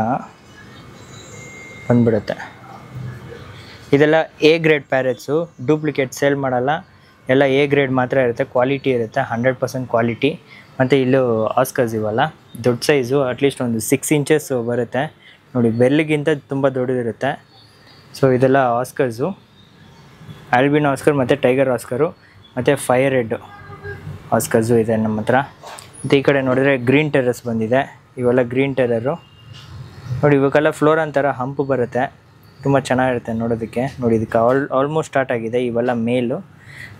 ಬಂದ್ಬಿಡುತ್ತೆ. ಇದೆಲ್ಲ A ಗ್ರೇಡ್ ಪ್ಯಾರೆಟ್ಸು, ಡೂಪ್ಲಿಕೇಟ್ ಸೇಲ್ ಮಾಡಲ್ಲ, ಎಲ್ಲ A ಗ್ರೇಡ್ ಮಾತ್ರ ಇರುತ್ತೆ, ಕ್ವಾಲಿಟಿ ಇರುತ್ತೆ, 100% ಕ್ವಾಲಿಟಿ. ಮತ್ತು ಇಲ್ಲೂ ಆಸ್ಕರ್ಸ್ ಇವಲ್ಲ, ದೊಡ್ಡ ಸೈಜು, ಅಟ್ಲೀಸ್ಟ್ ಒಂದು 6 ಇಂಚಸ್ ಬರುತ್ತೆ ನೋಡಿ, ಬೆರ್ಲಿಗಿಂತ ತುಂಬ ದೊಡ್ಡದಿರುತ್ತೆ. ಸೊ ಇದೆಲ್ಲ ಆಸ್ಕರ್ಸು, ಆಲ್ಬಿನೋ ಆಸ್ಕರ್ ಮತ್ತು ಟೈಗರ್ ಆಸ್ಕರು, ಮತ್ತು ಫೈರ್ ರೆಡ್ ಆಸ್ಕರ್ಸು ಇದೆ ನಮ್ಮ ಹತ್ರ. ಮತ್ತು ಈ ಕಡೆ ನೋಡಿದ್ರೆ ಗ್ರೀನ್ ಟೆರಸ್ ಬಂದಿದೆ. ಇವೆಲ್ಲ ಗ್ರೀನ್ ಟೆರರು ನೋಡಿ. ಇವಕ್ಕೆಲ್ಲ ಫ್ಲೋರ್ ಅಂತರ ಹಂಪು ಬರುತ್ತೆ, ತುಂಬ ಚೆನ್ನಾಗಿರುತ್ತೆ ನೋಡೋದಕ್ಕೆ ನೋಡಿ. ಇದಕ್ಕೆ ಆಲ್ಮೋಸ್ಟ್ ಸ್ಟಾರ್ಟ್ ಆಗಿದೆ. ಇವೆಲ್ಲ ಮೇಲು.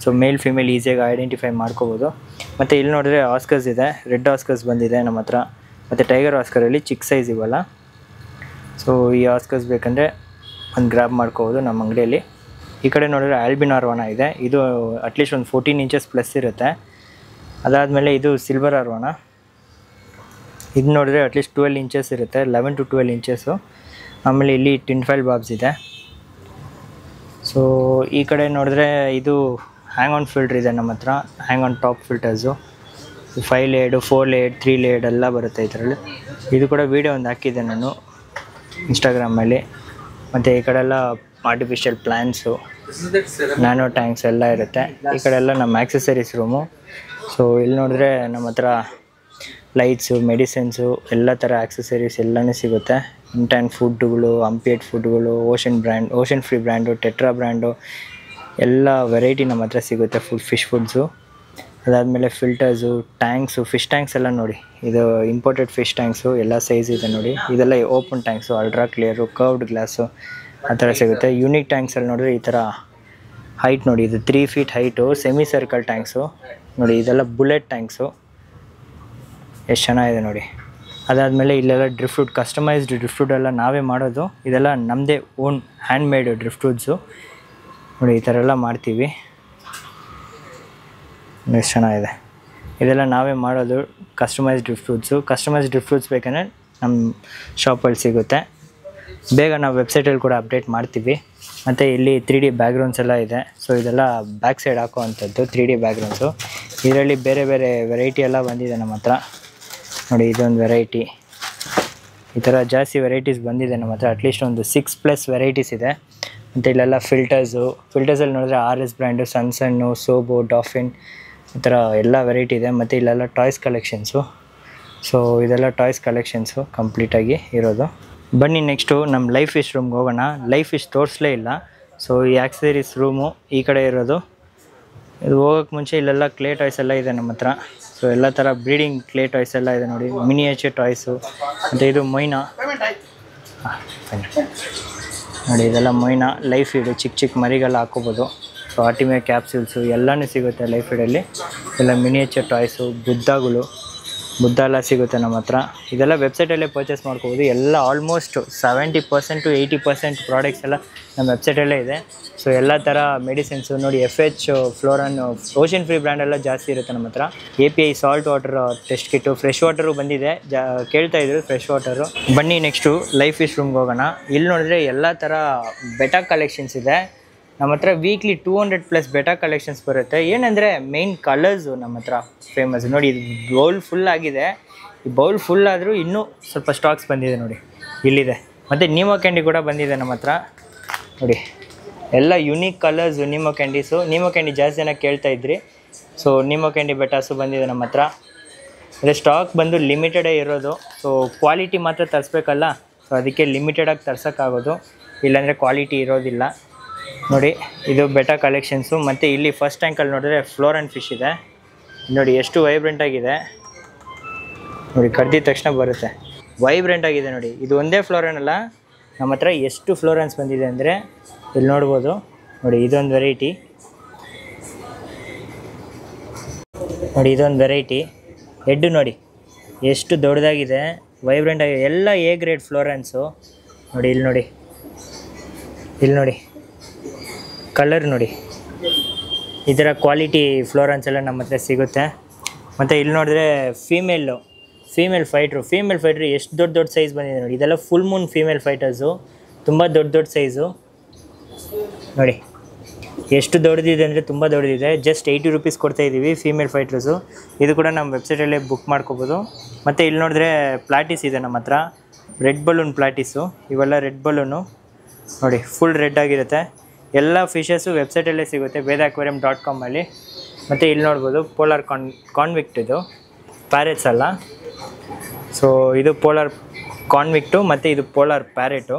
ಸೊ ಮೇಲ್ ಫಿಮೇಲ್ ಈಸಿಯಾಗಿ ಐಡೆಂಟಿಫೈ ಮಾಡ್ಕೋಬೋದು. ಮತ್ತು ಇಲ್ಲಿ ನೋಡಿದ್ರೆ ಆಸ್ಕರ್ಸ್ ಇದೆ, ರೆಡ್ ಆಸ್ಕರ್ಸ್ ಬಂದಿದೆ ನಮ್ಮ ಹತ್ರ. ಮತ್ತು ಟೈಗರ್ ಆಸ್ಕರಲ್ಲಿ ಚಿಕ್ಕ ಸೈಜ್ ಇವಲ್ಲ. ಸೊ ಈ ಆಸ್ಕರ್ಸ್ ಬೇಕಂದರೆ ಒಂದು ಗ್ರ್ಯಾಬ್ ಮಾಡ್ಕೋಬೋದು ನಮ್ಮ ಅಂಗಡಿಯಲ್ಲಿ. ಈ ಕಡೆ ನೋಡಿದ್ರೆ ಆಲ್ಬಿನೋ ಅರ್ವಾನ ಇದೆ. ಇದು ಅಟ್ಲೀಸ್ಟ್ ಒಂದು 14 ಇಂಚಸ್ ಪ್ಲಸ್ ಇರುತ್ತೆ. ಅದಾದಮೇಲೆ ಇದು ಸಿಲ್ವರ್ ಅರ್ವಾನ, ಇದು ನೋಡಿದ್ರೆ ಅಟ್ಲೀಸ್ಟ್ 12 ಇಂಚಸ್ ಇರುತ್ತೆ, 11 to 12 ಇಂಚಸ್ಸು. ಆಮೇಲೆ ಇಲ್ಲಿ ಟಿನ್ ಫೈಲ್ ಬಾಬ್ಸ್ ಇದೆ. ಸೊ ಸೊ ಈ ಕಡೆ ನೋಡಿದ್ರೆ ಇದು ಹ್ಯಾಂಗ್ ಆನ್ ಫಿಲ್ಟರ್ ಇದೆ ನಮ್ಮ ಹತ್ರ, ಹ್ಯಾಂಗ್ on top filters 5 ಲೇಯರ್ಡು 4 layered 3 layered ಎಲ್ಲ ಬರುತ್ತೆ ಇದರಲ್ಲಿ. ಇದು ಕೂಡ ವೀಡಿಯೋ ಒಂದು ಹಾಕಿದ್ದೆ ನಾನು ಇನ್ಸ್ಟಾಗ್ರಾಮಲ್ಲಿ. ಮತ್ತು ಈ ಕಡೆ ಎಲ್ಲ ಆರ್ಟಿಫಿಷಿಯಲ್ ಪ್ಲ್ಯಾಂಟ್ಸು, ನ್ಯಾನೋ ಟ್ಯಾಂಕ್ಸ್ ಎಲ್ಲ ಇರುತ್ತೆ. ಈ ಕಡೆ ಎಲ್ಲ ನಮ್ಮ ಆಕ್ಸೆಸರೀಸ್ ರೂಮು. ಸೊ ಇಲ್ಲಿ ನೋಡಿದ್ರೆ ನಮ್ಮ ಹತ್ರ ಲೈಟ್ಸು, ಮೆಡಿಸಿನ್ಸು, ಎಲ್ಲ ಥರ ಆಕ್ಸೆಸರೀಸ್ ಎಲ್ಲನೂ ಸಿಗುತ್ತೆ. ಇಂಟ್ಯಾನ್ ಫುಡ್ಡುಗಳು, ಅಂಪಿಯಟ್ ಫುಡ್ಗಳು, ocean free brand, tetra brand ಎಲ್ಲ ವೆರೈಟಿ ನಮ್ಮ ಹತ್ರ ಸಿಗುತ್ತೆ ಫಿಶ್ ಫುಡ್ಸು. ಅದಾದಮೇಲೆ ಫಿಲ್ಟರ್ಸು, ಟ್ಯಾಂಕ್ಸು, ಫಿಶ್ ಟ್ಯಾಂಕ್ಸ್ ಎಲ್ಲ ನೋಡಿ, ಇದು ಇಂಪೋರ್ಟೆಡ್ ಫಿಶ್ ಟ್ಯಾಂಕ್ಸು, ಎಲ್ಲ ಸೈಜ್ ಇದೆ ನೋಡಿ. ಇದೆಲ್ಲ open tanks, ultra clear, curved glass ಆ ಥರ ಸಿಗುತ್ತೆ. ಯೂನಿಕ್ ಟ್ಯಾಂಕ್ಸಲ್ಲಿ ನೋಡಿದ್ರೆ ಈ ಥರ ಹೈಟ್ ನೋಡಿ, ಇದು 3 feet height semi circle tanks ನೋಡಿ. ಇದೆಲ್ಲ ಬುಲೆಟ್ ಟ್ಯಾಂಕ್ಸು, ಎಷ್ಟು ಚೆನ್ನಾಗಿದೆ ನೋಡಿ. ಅದಾದಮೇಲೆ ಇಲ್ಲೆಲ್ಲ ಡ್ರಿಫ್ಟ್, ಕಸ್ಟಮೈಸ್ಡ್ ಡ್ರಿಫ್ಟ್ ಎಲ್ಲ ನಾವೇ ಮಾಡೋದು. ಇದೆಲ್ಲ ನಮ್ಮದೇ ಓನ್ ಹ್ಯಾಂಡ್ ಮೇಡ್ ಡ್ರಿಫ್ಟ್ಸು ನೋಡಿ. ಈ ಥರ ಎಲ್ಲ ಮಾಡ್ತೀವಿ, ಎಷ್ಟು ಚೆನ್ನಾಗಿದೆ. ಇದೆಲ್ಲ ನಾವೇ ಮಾಡೋದು ಕಸ್ಟಮೈಸ್ಡ್ ಡ್ರಿಫ್ಟ್ಸು. ಕಸ್ಟಮೈಸ್ಡ್ ಡ್ರಿಫ್ಟ್ಸ್ ಬೇಕಂದರೆ ನಮ್ಮ ಶಾಪಲ್ಲಿ ಸಿಗುತ್ತೆ. ಬೇಗ ನಾವು ವೆಬ್ಸೈಟಲ್ಲಿ ಕೂಡ ಅಪ್ಡೇಟ್ ಮಾಡ್ತೀವಿ. ಮತ್ತು ಇಲ್ಲಿ 3D ಬ್ಯಾಕ್ಗ್ರೌಂಡ್ಸ್ ಎಲ್ಲ ಇದೆ. ಸೊ ಇದೆಲ್ಲ ಬ್ಯಾಕ್ ಸೈಡ್ ಹಾಕೋ ಅಂಥದ್ದು 3D ಬ್ಯಾಕ್ಗ್ರೌಂಡ್ಸು. ಇದರಲ್ಲಿ ಬೇರೆ ಬೇರೆ ವೆರೈಟಿ ಎಲ್ಲ ಬಂದಿದೆ ನಮ್ಮ ಹತ್ರ ನೋಡಿ. ಇದೊಂದು ವೆರೈಟಿ, ಈ ಥರ ಜಾಸ್ತಿ ವೆರೈಟೀಸ್ ಬಂದಿದೆ ನಮ್ಮ ಹತ್ರ. ಅಟ್ಲೀಸ್ಟ್ ಒಂದು 6+ ವೆರೈಟೀಸ್ ಇದೆ. ಮತ್ತು ಇಲ್ಲೆಲ್ಲ ಫಿಲ್ಟರ್ಸಲ್ಲಿ ನೋಡಿದ್ರೆ RS ಬ್ರ್ಯಾಂಡು, ಸನ್ಸನ್ನು, ಸೋಬೋ, ಡಾಫಿನ್ ಈ ಥರ ಎಲ್ಲ ವೆರೈಟಿ ಇದೆ. ಮತ್ತು ಇಲ್ಲೆಲ್ಲ ಟಾಯ್ಸ್ ಕಲೆಕ್ಷನ್ಸು. ಸೊ ಇದೆಲ್ಲ ಟಾಯ್ಸ್ ಕಲೆಕ್ಷನ್ಸು ಕಂಪ್ಲೀಟಾಗಿ ಇರೋದು. ಬನ್ನಿ ನೆಕ್ಸ್ಟು ನಮ್ಮ ಲೈಫ್ ಫಿಶ್ ರೂಮ್ಗೆ ಹೋಗೋಣ. ಲೈಫ್ ಫಿಶ್ ತೋರಿಸಲೇ ಇಲ್ಲ. ಸೊ ಈ ಆಕ್ಸೆಸರೀಸ್ ರೂಮು ಈ ಕಡೆ ಇರೋದು. ಇದು ಹೋಗೋಕ್ಕೆ ಮುಂಚೆ ಇಲ್ಲೆಲ್ಲ ಕ್ಲೇ ಟಾಯ್ಸ್ ಎಲ್ಲ ಇದೆ ನಮ್ಮ ಹತ್ರ. ಸೊ ಎಲ್ಲ ಥರ ಬ್ರೀಡಿಂಗ್ ಕ್ಲೇ ಟಾಯ್ಸ್ ಎಲ್ಲ ಇದೆ ನೋಡಿ, ಮಿನಿಯೇಚರ್ ಟಾಯ್ಸು. ಮತ್ತು ಇದು ಮೊಯ್ನಾ ನೋಡಿ, ಇದೆಲ್ಲ ಮೊಯ್ನಾ ಲೈಫ್ ಫೀಡು, ಚಿಕ್ಕ ಮರಿಗೆಲ್ಲ ಹಾಕೋಬೋದು. ಸೊ ಆರ್ಟಿಮೇ ಕ್ಯಾಪ್ಸೂಲ್ಸು ಎಲ್ಲನೂ ಸಿಗುತ್ತೆ ಲೈಫ್ ಫೀಡಲ್ಲಿ. ಎಲ್ಲ ಮಿನಿಯೇಚರ್ ಟಾಯ್ಸು, ಬುದ್ಧ ಎಲ್ಲ ಸಿಗುತ್ತೆ ನಮ್ಮ ಹತ್ರ. ಇದೆಲ್ಲ ವೆಬ್ಸೈಟಲ್ಲೇ ಪರ್ಚೇಸ್ ಮಾಡ್ಕೋಬೋದು. ಎಲ್ಲ ಆಲ್ಮೋಸ್ಟ್ 70% to 80% ಪ್ರಾಡಕ್ಟ್ಸ್ ಎಲ್ಲ ನಮ್ಮ ವೆಬ್ಸೈಟಲ್ಲೇ ಇದೆ. ಸೊ ಎಲ್ಲ ಥರ ಮೆಡಿಸಿನ್ಸು ನೋಡಿ, FH, ಫ್ಲೋರನ್, ಓಷನ್ ಫ್ರೀ ಬ್ರ್ಯಾಂಡ್ ಎಲ್ಲ ಜಾಸ್ತಿ ಇರುತ್ತೆ ನಮ್ಮ ಹತ್ರ. API salt water test kit, fresh water ಬಂದಿದೆ, ಕೇಳ್ತಾಯಿದ್ರು ಫ್ರೆಶ್ ವಾಟರು. ಬನ್ನಿ ನೆಕ್ಸ್ಟು ಲೈಫ್ ಫಿಶ್ ರೂಮ್ಗೆ ಹೋಗೋಣ. ಇಲ್ಲಿ ನೋಡಿದ್ರೆ ಎಲ್ಲ ಥರ ಬೆಟಾ ಕಲೆಕ್ಷನ್ಸ್ ಇದೆ ನಮ್ಮ ಹತ್ರ. ವೀಕ್ಲಿ 200+ ಬೆಟಾ ಕಲೆಕ್ಷನ್ಸ್ ಬರುತ್ತೆ. ಏನಂದರೆ ಮೇಯ್ನ್ ಕಲರ್ಸು ನಮ್ಮ ಹತ್ರ ಫೇಮಸ್ ನೋಡಿ. ಇದು ಬೌಲ್ ಫುಲ್ ಆಗಿದೆ. ಈ ಬೌಲ್ ಫುಲ್ ಆದರೂ ಇನ್ನೂ ಸ್ವಲ್ಪ ಸ್ಟಾಕ್ಸ್ ಬಂದಿದೆ ನೋಡಿ, ಇಲ್ಲಿದೆ. ಮತ್ತು ನೀಮೋ ಕ್ಯಾಂಡಿ ಕೂಡ ಬಂದಿದೆ ನಮ್ಮ ಹತ್ರ ನೋಡಿ. ಎಲ್ಲ ಯುನೀಕ್ ಕಲರ್ಸು ನೀಮೋ ಕ್ಯಾಂಡೀಸು. ನೀಮೋ ಕ್ಯಾಂಡಿ ಜಾಸ್ತಿ ಜನ ಕೇಳ್ತಾ ಇದ್ರಿ. ಸೊ ನೀಮೋ ಕ್ಯಾಂಡಿ ಬೆಟಾಸು ಬಂದಿದೆ ನಮ್ಮ ಹತ್ರ. ಅದೇ ಸ್ಟಾಕ್ ಬಂದು ಲಿಮಿಟೆಡೇ ಇರೋದು. ಸೊ ಕ್ವಾಲಿಟಿ ಮಾತ್ರ ತರಿಸ್ಬೇಕಲ್ಲ, ಸೊ ಅದಕ್ಕೆ ಲಿಮಿಟೆಡಾಗಿ ತರ್ಸೋಕ್ಕಾಗೋದು, ಇಲ್ಲಾಂದರೆ ಕ್ವಾಲಿಟಿ ಇರೋದಿಲ್ಲ ನೋಡಿ. ಇದು ಬೆಟಾ ಕಲೆಕ್ಷನ್ಸು. ಮತ್ತು ಇಲ್ಲಿ ಫಸ್ಟ್ ಟ್ಯಾಂಕಲ್ಲಿ ನೋಡಿದ್ರೆ ಫ್ಲೋರನ್ ಫಿಶ್ ಇದೆ ನೋಡಿ, ಎಷ್ಟು ವೈಬ್ರೆಂಟಾಗಿದೆ ನೋಡಿ. ಕಡ್ದಿದ ತಕ್ಷಣ ಬರುತ್ತೆ, ವೈಬ್ರೆಂಟಾಗಿದೆ ನೋಡಿ. ಇದು ಒಂದೇ ಫ್ಲೋರನ್ ಅಲ್ಲ, ನಮ್ಮ ಹತ್ರ ಎಷ್ಟು ಫ್ಲೋರನ್ಸ್ ಬಂದಿದೆ ಅಂದರೆ ಇಲ್ಲಿ ನೋಡ್ಬೋದು ನೋಡಿ. ಇದೊಂದು ವೆರೈಟಿ ನೋಡಿ, ಇದೊಂದು ವೆರೈಟಿ ಹೆಡ್ಡು ನೋಡಿ ಎಷ್ಟು ದೊಡ್ಡದಾಗಿದೆ, ವೈಬ್ರೆಂಟಾಗಿದೆ. ಎಲ್ಲ A ಗ್ರೇಡ್ ಫ್ಲೋರನ್ಸು ನೋಡಿ. ಇಲ್ಲಿ ನೋಡಿ ಕಲರ್ ನೋಡಿ. ಈ ಥರ ಕ್ವಾಲಿಟಿ ಫ್ಲೋರನ್ಸ್ ಎಲ್ಲ ನಮ್ಮ ಹತ್ರ ಸಿಗುತ್ತೆ. ಮತ್ತು ಇಲ್ಲಿ ನೋಡಿದ್ರೆ ಫೀಮೇಲ್ ಫೈಟ್ರು ಎಷ್ಟು ದೊಡ್ಡ ಸೈಜ್ ಬಂದಿದೆ ನೋಡಿ. ಇದೆಲ್ಲ ಫುಲ್ ಮೂನ್ ಫೀಮೇಲ್ ಫೈಟರ್ಸು, ತುಂಬ ದೊಡ್ಡ ಸೈಜು ನೋಡಿ. ಎಷ್ಟು ದೊಡ್ಡದಿದೆ ಅಂದರೆ ತುಂಬ ದೊಡ್ಡದಿದೆ. ಜಸ್ಟ್ 80 ರೂಪೀಸ್ ಕೊಡ್ತಾಯಿದ್ದೀವಿ ಫೀಮೇಲ್ ಫೈಟ್ರಸು. ಇದು ಕೂಡ ನಮ್ಮ ವೆಬ್ಸೈಟಲ್ಲೇ ಬುಕ್ ಮಾಡ್ಕೋಬೋದು. ಮತ್ತು ಇಲ್ಲಿ ನೋಡಿದ್ರೆ ಪ್ಲಾಟಿಸ್ ಇದೆ ನಮ್ಮ ಹತ್ರ, ರೆಡ್ ಬಲೂನ್ ಪ್ಲಾಟಿಸು. ಇವೆಲ್ಲ ರೆಡ್ ಬಲೂನು ನೋಡಿ, ಫುಲ್ ರೆಡ್ ಆಗಿರುತ್ತೆ. ಎಲ್ಲ ಫಿಶಸ್ಸು ವೆಬ್ಸೈಟಲ್ಲೇ ಸಿಗುತ್ತೆ, vedaquarium.com ಅಲ್ಲಿ. ಮತ್ತು ಇಲ್ಲಿ ನೋಡ್ಬೋದು ಪೋಲಾರ್ ಕಾನ್ವಿಕ್ಟ್, ಇದು ಪ್ಯಾರೆಟ್ಸ್ ಅಲ್ಲ. ಸೊ ಇದು ಪೋಲಾರ್ ಕಾನ್ವಿಕ್ಟು ಮತ್ತು ಇದು ಪೋಲಾರ್ ಪ್ಯಾರೆಟು.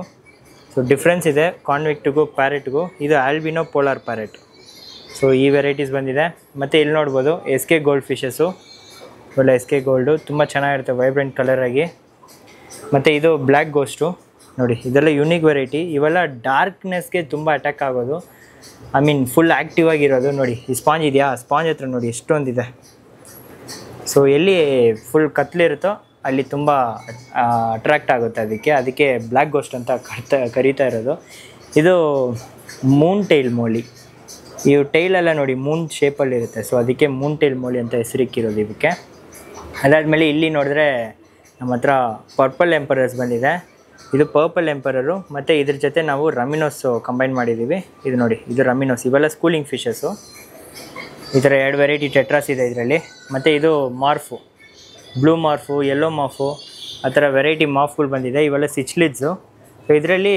ಸೊ ಡಿಫ್ರೆನ್ಸ್ ಇದೆ ಕಾನ್ವಿಕ್ಟಿಗೂ ಪ್ಯಾರೆಟ್ಗೂ. ಇದು ಆಲ್ಬಿನೋ ಪೋಲಾರ್ ಪ್ಯಾರೆಟ್. ಸೊ ಈ ವೆರೈಟೀಸ್ ಬಂದಿದೆ. ಮತ್ತು ಇಲ್ಲಿ ನೋಡ್ಬೋದು SK ಗೋಲ್ಡ್ ಫಿಶಸ್ಸು. ಒಳ್ಳೆ SK ಗೋಲ್ಡು ತುಂಬ ಚೆನ್ನಾಗಿರುತ್ತೆ, ವೈಬ್ರೆಂಟ್ ಕಲರಾಗಿ. ಮತ್ತು ಇದು ಬ್ಲ್ಯಾಕ್ ಗೋಸ್ಟು ನೋಡಿ. ಇದೆಲ್ಲ ಯುನೀಕ್ ವೆರೈಟಿ. ಇವೆಲ್ಲ ಡಾರ್ಕ್ನೆಸ್ಗೆ ತುಂಬ ಅಟ್ಯಾಕ್ ಆಗೋದು, ಐ ಮೀನ್ ಫುಲ್ ಆ್ಯಕ್ಟಿವ್ ಆಗಿರೋದು ನೋಡಿ. ಈ ಸ್ಪಾಂಜ್ ಇದೆಯಾ, ಸ್ಪಾಂಜ್ ಹತ್ರ ನೋಡಿ ಎಷ್ಟೊಂದಿದೆ. ಸೊ ಎಲ್ಲಿ ಫುಲ್ ಕತ್ಲಿರುತ್ತೋ ಅಲ್ಲಿ ತುಂಬ ಅಟ್ರ್ಯಾಕ್ಟ್ ಆಗುತ್ತೆ, ಅದಕ್ಕೆ ಬ್ಲ್ಯಾಕ್ ಗೋಸ್ಟ್ ಅಂತ ಕರೀತಾ ಇರೋದು. ಇದು ಮೂನ್ ಟೈಲ್ ಮೋಲಿ. ಇವು ಟೈಲೆಲ್ಲ ನೋಡಿ ಮೂನ್ ಶೇಪಲ್ಲಿರುತ್ತೆ. ಸೊ ಅದಕ್ಕೆ ಮೂನ್ ಟೈಲ್ ಮೋಲಿ ಅಂತ ಹೆಸರಿಕ್ಕಿರೋದು ಇದಕ್ಕೆ. ಅದಾದಮೇಲೆ ಇಲ್ಲಿ ನೋಡಿದ್ರೆ ನಮ್ಮ ಹತ್ರ ಪರ್ಪಲ್ ಎಂಪರರ್ಸ್ ಬಂದಿದೆ. ಇದು ಪರ್ಪಲ್ ಎಂಪರರು, ಮತ್ತು ಇದ್ರ ಜೊತೆ ನಾವು ರಮಿನೋಸು ಕಂಬೈನ್ ಮಾಡಿದ್ದೀವಿ. ಇದು ನೋಡಿ, ಇದು ರಮಿನೋಸ್, ಇವೆಲ್ಲ ಸ್ಕೂಲಿಂಗ್ ಫಿಶಸ್ಸು. ಈ ಥರ 2 ವೆರೈಟಿ ಟೆಟ್ರಾಸ್ ಇದೆ ಇದರಲ್ಲಿ. ಮತ್ತು ಇದು ಮಾರ್ಫು, ಬ್ಲೂ ಮಾರ್ಫು, ಯೆಲ್ಲೋ ಮಾರ್ಫು, ಆ ಥರ ವೆರೈಟಿ ಮಾರ್ಫ್ಗಳು ಬಂದಿದೆ. ಇವೆಲ್ಲ ಸಿಚ್ಲಿಡ್ಸು. ಸೊ ಇದರಲ್ಲಿ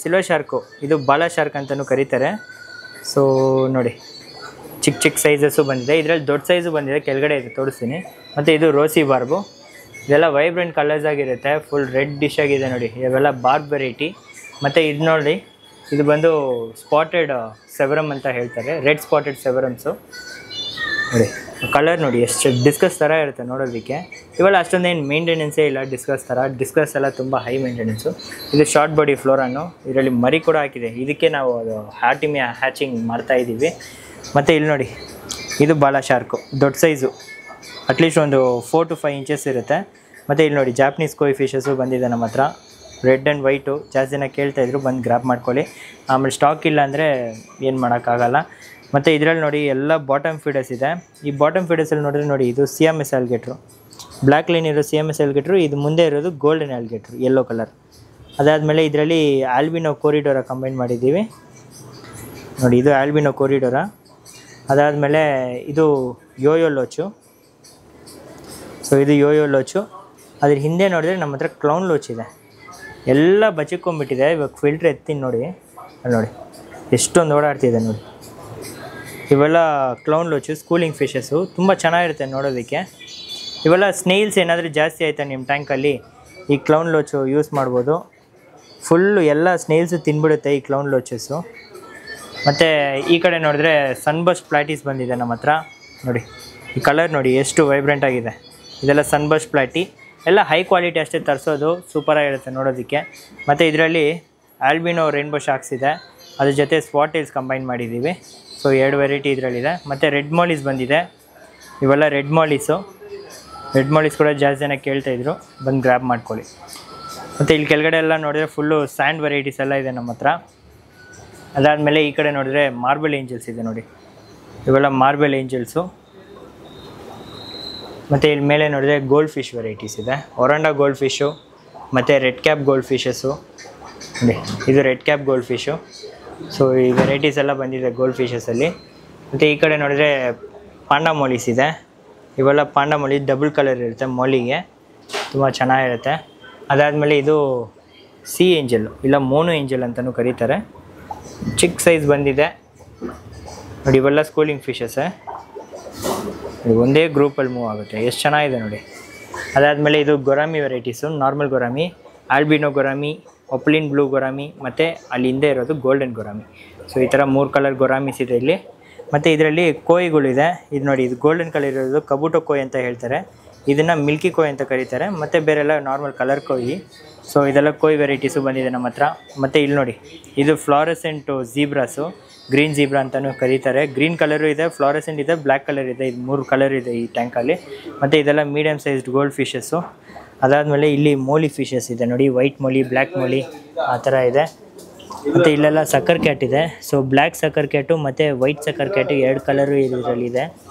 ಸಿಲ್ವರ್ ಶಾರ್ಕು, ಇದು ಬಾಲಾ ಶಾರ್ಕ್ ಅಂತಲೂ ಕರೀತಾರೆ. ಸೊ ನೋಡಿ, ಚಿಕ್ಕ ಚಿಕ್ಕ ಸೈಜಸ್ಸು ಬಂದಿದೆ. ಇದರಲ್ಲಿ ದೊಡ್ಡ ಸೈಜು ಬಂದಿದೆ, ಕೆಳಗಡೆ ಇದೆ ತೋರಿಸ್ತೀನಿ. ಮತ್ತು ಇದು ರೋಸಿ ಬಾರ್ಬು, ಇದೆಲ್ಲ ವೈಬ್ರೆಂಟ್ ಕಲರ್ಸ್ ಆಗಿರುತ್ತೆ, ಫುಲ್ ರೆಡ್ ಡಿಶ್ ಆಗಿದೆ ನೋಡಿ. ಇವೆಲ್ಲ ಬಾರ್ಬ್ ವೆರೈಟಿ. ಮತ್ತು ಇದು ನೋಡಿ, ಇದು ಬಂದು ಸ್ಪಾಟೆಡ್ ಸೆವರಮ್ ಅಂತ ಹೇಳ್ತಾರೆ, ರೆಡ್ ಸ್ಪಾಟೆಡ್ ಸೆವರಮ್ಸು ನೋಡಿ. ಕಲರ್ ನೋಡಿ ಎಷ್ಟು ಡಿಸ್ಕಸ್ ಥರ ಇರುತ್ತೆ ನೋಡೋದಕ್ಕೆ. ಇವೆಲ್ಲ ಅಷ್ಟೊಂದೇನು ಮೇಂಟೆನೆನ್ಸೇ ಇಲ್ಲ ಡಿಸ್ಕಸ್ ಎಲ್ಲ ತುಂಬ ಹೈ ಮೇಂಟೆನೆನ್ಸು. ಇದು ಶಾರ್ಟ್ ಬಾಡಿ ಫ್ಲೋರಾನು, ಇದರಲ್ಲಿ ಮರಿ ಕೂಡ ಹಾಕಿದೆ. ಇದಕ್ಕೆ ನಾವು ಅದು ಆರ್ಟಿಮಿಯಾ ಹ್ಯಾಚಿಂಗ್ ಮಾಡ್ತಾಯಿದ್ದೀವಿ. ಮತ್ತು ಇಲ್ಲಿ ನೋಡಿ, ಇದು ಬಾಲಾ ಶಾರ್ಕು, ದೊಡ್ಡ ಸೈಜು, ಅಟ್ಲೀಸ್ಟ್ ಒಂದು 4 to 5 ಇಂಚಸ್ ಇರುತ್ತೆ. ಮತ್ತು ಇಲ್ಲಿ ನೋಡಿ, ಜಾಪನೀಸ್ ಕೋಯ್ ಫಿಶಸ್ಸು ಬಂದಿದೆ ನಮ್ಮ ಹತ್ರ, ರೆಡ್ ಆ್ಯಂಡ್ ವೈಟು. ಜಾಸ್ತಿ ಜನ ಕೇಳ್ತಾಯಿದ್ರು, ಬಂದು ಗ್ರ್ಯಾಬ್ ಮಾಡ್ಕೊಳ್ಳಿ. ಆಮೇಲೆ ಸ್ಟಾಕ್ ಇಲ್ಲ ಅಂದರೆ ಏನು ಮಾಡೋಕ್ಕಾಗಲ್ಲ. ಮತ್ತು ಇದರಲ್ಲಿ ನೋಡಿ ಎಲ್ಲ ಬಾಟಮ್ ಫೀಡರ್ಸ್ ಇದೆ. ಈ ಬಾಟಮ್ ಫೀಡರ್ಸಲ್ಲಿ ನೋಡಿದ್ರೆ ನೋಡಿ, ಇದು CMS ಆಲ್ಗೆಟ್ರು, ಬ್ಲ್ಯಾಕ್ ಲೈನ್ ಇರೋ CMS ಆಲ್ಗೆಟ್ರು. ಇದು ಮುಂದೆ ಇರೋದು ಗೋಲ್ಡನ್ ಆಲ್ಗೆಟ್ರು, ಯೆಲ್ಲೋ ಕಲರ್. ಅದಾದಮೇಲೆ ಇದರಲ್ಲಿ ಆಲ್ಬಿನೋ ಕೋರಿಡೋರ ಕಂಬೈನ್ ಮಾಡಿದ್ದೀವಿ ನೋಡಿ, ಇದು ಆಲ್ಬಿನೋ ಕೋರಿಡೋರ. ಅದಾದಮೇಲೆ ಇದು ಯೋಯೋ ಲೋಚು. ಸೊ ಇದು ಯೋಯೋ ಲೋಚು. ಅದ್ರ ಹಿಂದೆ ನೋಡಿದ್ರೆ ನಮ್ಮ ಹತ್ರ ಕ್ಲೌನ್ ಲೋಚ್ ಇದೆ. ಎಲ್ಲ ಬಚ್ಚಿಕೊಂಡ್ಬಿಟ್ಟಿದೆ. ಇವಾಗ ಫಿಲ್ಟ್ರ್ ಎತ್ತೀನಿ ನೋಡಿ, ಅಲ್ಲಿ ನೋಡಿ ಎಷ್ಟೊಂದು ಓಡಾಡ್ತಿದೆ ನೋಡಿ. ಇವೆಲ್ಲ ಕ್ಲೌನ್ ಲೋಚು, ಸ್ಕೂಲಿಂಗ್ ಫಿಶಸ್ಸು, ತುಂಬ ಚೆನ್ನಾಗಿರುತ್ತೆ ನೋಡೋದಕ್ಕೆ. ಇವೆಲ್ಲ ಸ್ನೇಲ್ಸ್ ಏನಾದರೂ ಜಾಸ್ತಿ ಆಯಿತಾ ನಿಮ್ಮ ಟ್ಯಾಂಕಲ್ಲಿ, ಈ ಕ್ಲೌನ್ ಲೋಚು ಯೂಸ್ ಮಾಡ್ಬೋದು. ಫುಲ್ಲು ಎಲ್ಲ ಸ್ನೇಲ್ಸು ತಿನ್ಬಿಡುತ್ತೆ ಈ ಕ್ಲೌನ್ ಲೋಚಸ್ಸು. ಮತ್ತು ಈ ಕಡೆ ನೋಡಿದ್ರೆ ಸನ್ಬಸ್ಟ್ ಪ್ಲಾಟೀಸ್ ಬಂದಿದೆ ನಮ್ಮ ಹತ್ರ ನೋಡಿ. ಈ ಕಲರ್ ನೋಡಿ ಎಷ್ಟು ವೈಬ್ರೆಂಟ್ ಆಗಿದೆ. ಇದೆಲ್ಲ ಸನ್ಬಸ್ಟ್ ಪ್ಲಾಟಿ, ಎಲ್ಲ ಹೈ ಕ್ವಾಲಿಟಿ ಅಷ್ಟೇ ತರಿಸೋದು, ಸೂಪರಾಗಿರುತ್ತೆ ನೋಡೋದಕ್ಕೆ. ಮತ್ತು ಇದರಲ್ಲಿ ಆಲ್ಬಿನೋ ರೈನ್ಬೋ ಶಾರ್ಕ್ಸ್ ಇದೆ, ಅದ್ರ ಜೊತೆ ಸ್ಪಾಟೇಲ್ಸ್ ಕಂಬೈನ್ ಮಾಡಿದ್ದೀವಿ. ಸೊ 2 ವೆರೈಟಿ ಇದರಲ್ಲಿದೆ. ಮತ್ತು ರೆಡ್ ಮಾಲೀಸ್ ಬಂದಿದೆ. ಇವೆಲ್ಲ ರೆಡ್ ಮಾಲೀಸ್ ಕೂಡ ಜಾಸ್ತಿ ಜನ ಕೇಳ್ತಾಯಿದ್ರು, ಬಂದು ಗ್ರ್ಯಾಬ್ ಮಾಡ್ಕೊಳ್ಳಿ. ಮತ್ತು ಇಲ್ಲಿ ಕೆಳಗಡೆ ಎಲ್ಲ ನೋಡಿದ್ರೆ ಫುಲ್ಲು ಸ್ಯಾಂಡ್ ವೆರೈಟೀಸ್ ಎಲ್ಲ ಇದೆ ನಮ್ಮ ಹತ್ರ. ಅದಾದಮೇಲೆ ಈ ಕಡೆ ನೋಡಿದ್ರೆ ಮಾರ್ಬಲ್ ಏಂಜಲ್ಸ್ ಇದೆ ನೋಡಿ, ಇವೆಲ್ಲ ಮಾರ್ಬಲ್ ಏಂಜಲ್ಸು. ಮತ್ತು ಇಲ್ಲಿ ಮೇಲೆ ನೋಡಿದ್ರೆ ಗೋಲ್ಡ್ ಫಿಶ್ ವೆರೈಟೀಸ್ ಇದೆ, ಒರಂಡಾ ಗೋಲ್ಡ್ ಫಿಶು ಮತ್ತು ರೆಡ್ ಕ್ಯಾಪ್ ಗೋಲ್ಡ್ ಫಿಶಸ್ಸು ನೋಡಿ. ಇದು red cap gold fish. So ಈ ವೆರೈಟೀಸ್ ಎಲ್ಲ ಬಂದಿದೆ ಗೋಲ್ಡ್ ಫಿಶಸಲ್ಲಿ. ಮತ್ತು ಈ ಕಡೆ ನೋಡಿದ್ರೆ ಪಾಂಡಾ ಮೊಲೀಸ್ ಇದೆ. ಇವೆಲ್ಲ ಪಾಂಡಾ ಮೊಲಿ, ಡಬಲ್ ಕಲರ್ ಇರುತ್ತೆ ಮೊಲಿಗೆ, ತುಂಬ ಚೆನ್ನಾಗಿರುತ್ತೆ. ಅದಾದಮೇಲೆ ಇದು ಸಿ ಏಂಜಲ್, ಇಲ್ಲ ಮೋನು ಏಂಜಲ್ ಅಂತಲೂ ಕರೀತಾರೆ, ಚಿಕ್ಕ ಸೈಜ್ ಬಂದಿದೆ ನೋಡಿ. ಇವೆಲ್ಲ ಸ್ಕೂಲಿಂಗ್ ಫಿಶಸ್ಸೇ, ಒಂದೇ ಗ್ರೂಪಲ್ಲಿ ಮೂವ್ ಆಗುತ್ತೆ, ಎಷ್ಟು ಚೆನ್ನಾಗಿದೆ ನೋಡಿ. ಅದಾದಮೇಲೆ ಇದು ಗೊರಾಮಿ ವೆರೈಟೀಸು, ನಾರ್ಮಲ್ ಗೊರಾಮಿ, ಆಲ್ಬಿನೋ ಗೊರಾಮಿ, ಒಪ್ಲಿನ್ ಬ್ಲೂ ಗೊರಾಮಿ, ಮತ್ತು ಅಲ್ಲಿ ಹಿಂದೆ ಇರೋದು ಗೋಲ್ಡನ್ ಗೊರಾಮಿ. ಸೊ ಈ ಥರ 3 ಕಲರ್ ಗೊರಾಮಿಸ್ ಇದೆ ಇಲ್ಲಿ. ಮತ್ತು ಇದರಲ್ಲಿ ಕೋಯಿಗಳಿದೆ. ಇದು ನೋಡಿ, ಇದು ಗೋಲ್ಡನ್ ಕಲರ್ ಇರೋದು ಕಬೂಟೋ ಕೋಯ್ ಅಂತ ಹೇಳ್ತಾರೆ, ಇದನ್ನು ಮಿಲ್ಕಿ ಕೋಯ್ ಅಂತ ಕರೀತಾರೆ. ಮತ್ತು ಬೇರೆಲ್ಲ ನಾರ್ಮಲ್ ಕಲರ್ ಕೋಯಿ. ಸೊ ಇದೆಲ್ಲ ಕೋಯ್ ವೆರೈಟೀಸು ಬಂದಿದೆ ನಮ್ಮ ಹತ್ರ. ಮತ್ತು ಇಲ್ಲಿ ನೋಡಿ, ಇದು ಫ್ಲಾರೆಸೆಂಟು ಝೀಬ್ರಾಸು, ಗ್ರೀನ್ ಝೀಬ್ರಾ ಅಂತಲೂ ಕರೀತಾರೆ. ಗ್ರೀನ್ ಕಲರು ಇದೆ, ಫ್ಲಾರೆಸೆಂಟ್ ಇದೆ, ಬ್ಲ್ಯಾಕ್ ಕಲರ್ ಇದೆ. ಇದು 3 ಕಲರ್ ಇದೆ ಈ ಟ್ಯಾಂಕಲ್ಲಿ. ಮತ್ತು ಇದೆಲ್ಲ ಮೀಡಿಯಮ್ ಸೈಜ್ಡ್ ಗೋಲ್ಡ್ ಫಿಶಸ್ಸು. ಅದಾದಮೇಲೆ ಇಲ್ಲಿ ಮೋಲಿ ಫಿಶಸ್ ಇದೆ ನೋಡಿ, ವೈಟ್ ಮೋಲಿ, ಬ್ಲ್ಯಾಕ್ ಮೋಲಿ ಆ ಥರ ಇದೆ. ಮತ್ತು ಇಲ್ಲೆಲ್ಲ ಸಕ್ಕರ್ ಕ್ಯಾಟ್ ಇದೆ. ಸೊ ಬ್ಲ್ಯಾಕ್ ಸಕ್ಕರ್ ಕ್ಯಾಟು ಮತ್ತು ವೈಟ್ ಸಕ್ಕರ್ ಕ್ಯಾಟು 2 ಕಲರು ಇದರಲ್ಲಿದೆ.